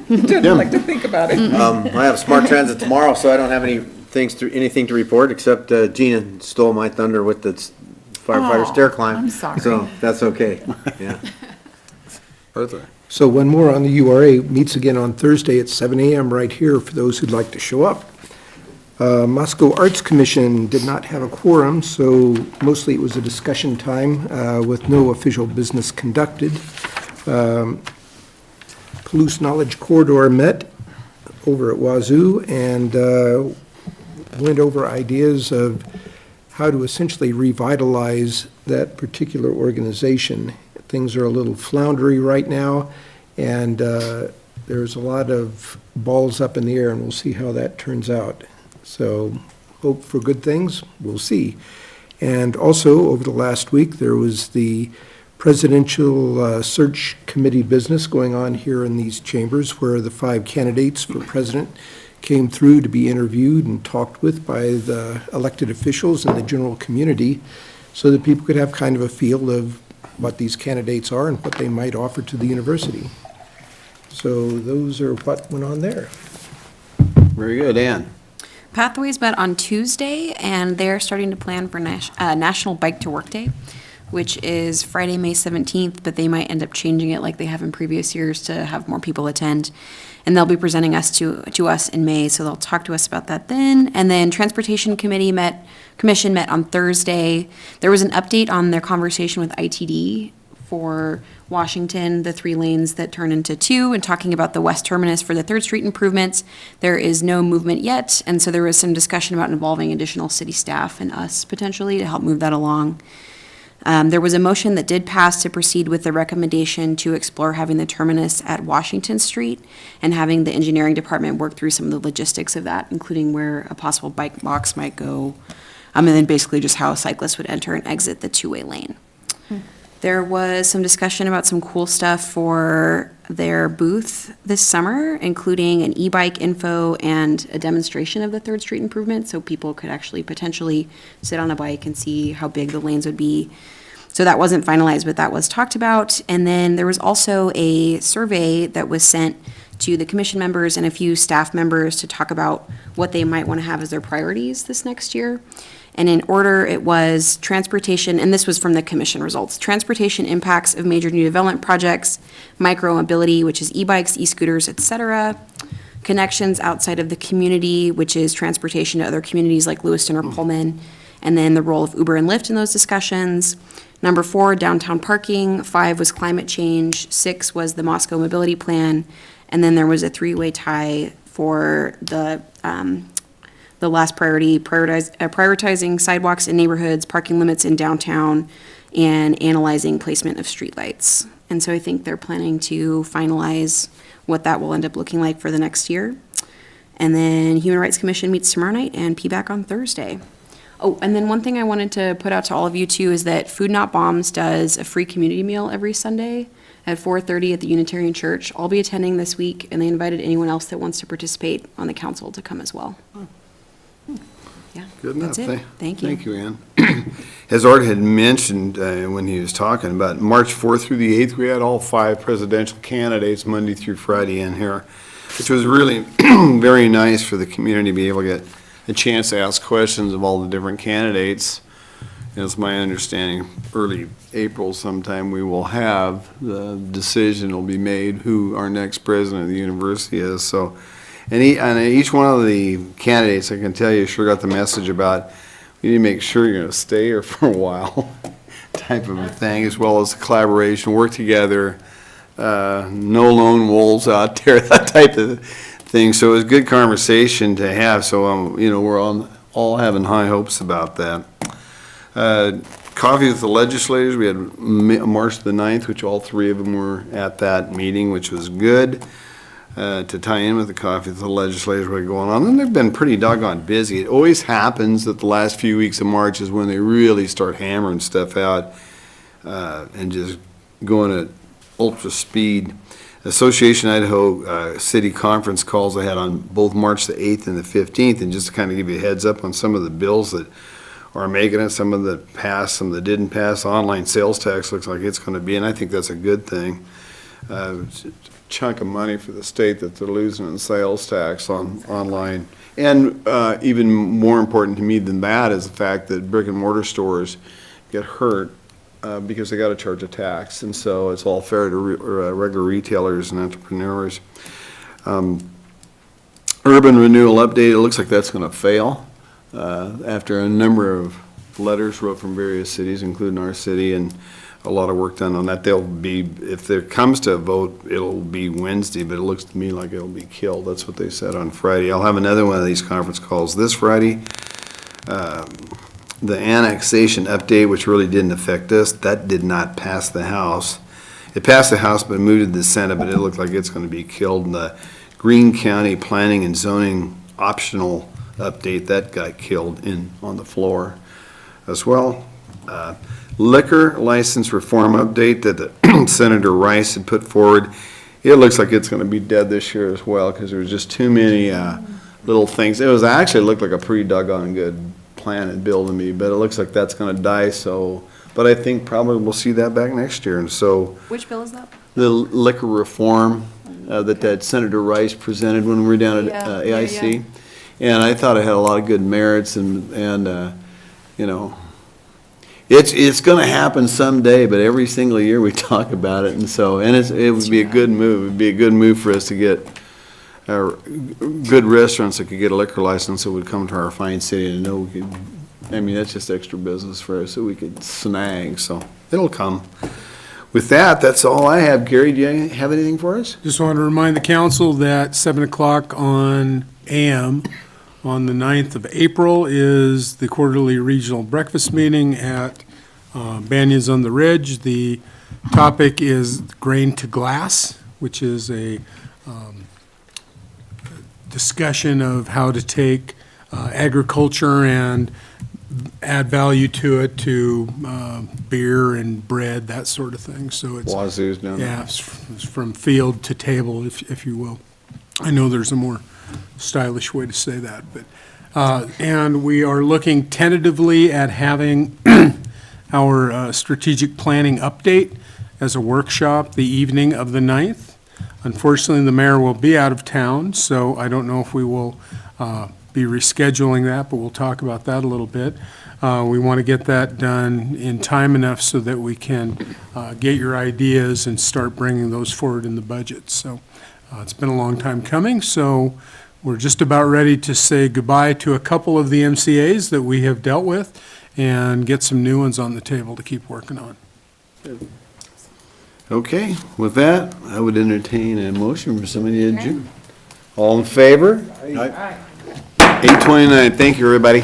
Didn't like to think about it. I have smart transit tomorrow, so I don't have anything to report, except Gina stole my thunder with the firefighter Oh, stair climb. I'm sorry. So that's okay, yeah. Arthur. So one more on the URA, meets again on Thursday at 7 a.m. right here for those who'd like to show up. Moscow Arts Commission did not have a quorum, so mostly it was a discussion time with no official business conducted. Palouse Knowledge Corridor met over at Wazoo and went over ideas of how to essentially revitalize that particular organization. Things are a little floundery right now, and there's a lot of balls up in the air, and we'll see how that turns out. So hope for good things, we'll see. And also, over the last week, there was the presidential search committee business going on here in these chambers, where the 5 candidates for president came through to be interviewed and talked with by the elected officials and the general community, so that people could have kind of a feel of what these candidates are and what they might offer to the university. So those are what went on there. Very good. Ann? Pathways met on Tuesday, and they're starting to plan for National Bike to Work Day, which is Friday, May 17th, but they might end up changing it like they have in previous years to have more people attend. And they'll be presenting to us in May, so they'll talk to us about that then. And then Transportation Commission met on Thursday. There was an update on their conversation with ITD for Washington, the 3 lanes that turn into 2, and talking about the west terminus for the 3rd Street improvements. There is no movement yet, and so there was some discussion about involving additional city staff and us potentially to help move that along. There was a motion that did pass to proceed with the recommendation to explore having the terminus at Washington Street and having the engineering department work through some of the logistics of that, including where a possible bike box might go, and then basically just how cyclists would enter and exit the 2-way lane. There was some discussion about some cool stuff for their booth this summer, including an e-bike info and a demonstration of the 3rd Street improvement, so people could actually potentially sit on a bike and see how big the lanes would be. So that wasn't finalized, but that was talked about. And then there was also a survey that was sent to the commission members and a few staff members to talk about what they might want to have as their priorities this next year. And in order, it was transportation, and this was from the commission results, transportation impacts of major new development projects, micro-mobility, which is e-bikes, e-scooters, et cetera, connections outside of the community, which is transportation to other communities like Lewiston or Pullman, and then the role of Uber and Lyft in those discussions. Number 4, downtown parking. 5 was climate change. 6 was the Moscow mobility plan. And then there was a 3-way tie for the last priority, prioritizing sidewalks in neighborhoods, parking limits in downtown, and analyzing placement of streetlights. And so I think they're planning to finalize what that will end up looking like for the next year. And then Human Rights Commission meets tomorrow night and PBAC on Thursday. Oh, and then one thing I wanted to put out to all of you too is that Food Not Bombs does a free community meal every Sunday at 4:30 at the Unitarian Church. I'll be attending this week, and they invited anyone else that wants to participate on the council to come as well. Yeah, Good enough. that's it. Thank you. Thank you, Ann. As Art had mentioned when he was talking about March 4th through the 8th, we had all 5 presidential candidates Monday through Friday in here, which was really very nice for the community to be able to get a chance to ask questions of all the different candidates. And it's my understanding, early April sometime, we will have the decision will be made who our next president of the university is. So, and each one of the candidates, I can tell you, sure got the message about we need to make sure you're going to stay here for a while, type of a thing, as well as collaboration, work together, no lone wolves out there, that type of thing. So it was a good conversation to have. So we're all having high hopes about that. Coffee with the legislators, we had March the 9th, which all 3 of them were at that meeting, which was good. To tie in with the coffee with the legislators were going on, and they've been pretty doggone busy. It always happens that the last few weeks of March is when they really start hammering stuff out and just going at ultra speed. Association Idaho City Conference calls I had on both March the 8th and the 15th, and just to kind of give you a heads up on some of the bills that are making it, some of that passed, some that didn't pass. Online sales tax looks like it's going to be, and I think that's a good thing. Chunk of money for the state that they're losing in sales tax on online. And even more important to me than that is the fact that brick and mortar stores get hurt because they got to charge a tax. And so it's all fair to regular retailers and entrepreneurs. Urban renewal update, it looks like that's going to fail after a number of letters wrote from various cities, including our city, and a lot of work done on that. They'll be, if there comes to a vote, it'll be Wednesday, but it looks to me like it'll be killed. That's what they said on Friday. I'll have another one of these conference calls this Friday. The annexation update, which really didn't affect us, that did not pass the House. It passed the House, but it moved to the Senate, but it looked like it's going to be killed. And the Greene County Planning and Zoning optional update, that got killed on the floor as well. Liquor license reform update that Senator Rice had put forward, it looks like it's going to be dead this year as well because there was just too many little things. It was actually looked like a pretty doggone good plan and bill to me, but it looks like that's going to die. So, but I think probably we'll see that back next year. And so Which bill is that? the liquor reform that Senator Rice presented when we were down at AIC. And I thought it had a lot of good merits and you know, it's gonna happen someday, but every single year we talk about it, and so, and it would be a good move. It'd be a good move for us to get good restaurants that could get a liquor license that would come to our fine city and know we could, I mean, that's just extra business for us that we could snag, so it'll come. With that, that's all I have. Gary, do you have anything for us? Just want to remind the council that 7 o'clock on AM on the 9th of April is the quarterly regional breakfast meeting at Banyas on the Ridge. The topic is grain to glass, which is a discussion of how to take agriculture and add value to it, to beer and bread, that sort of thing. So it's, Wazoo's down there. yeah, it's from field to table, if you will. I know there's a more stylish way to say that, but, and we are looking tentatively at having our strategic planning update as a workshop the evening of the 9th. Unfortunately, the mayor will be out of town, so I don't know if we will be rescheduling that, but we'll talk about that a little bit. We want to get that done in time enough so that we can get your ideas and start bringing those forward in the budget. So it's been a long time coming, so we're just about ready to say goodbye to a couple of the MCAs that we have dealt with and get some new ones on the table to keep working on. Okay, with that, I would entertain a motion for somebody to adjourn. All in favor? 8:29, thank you, everybody.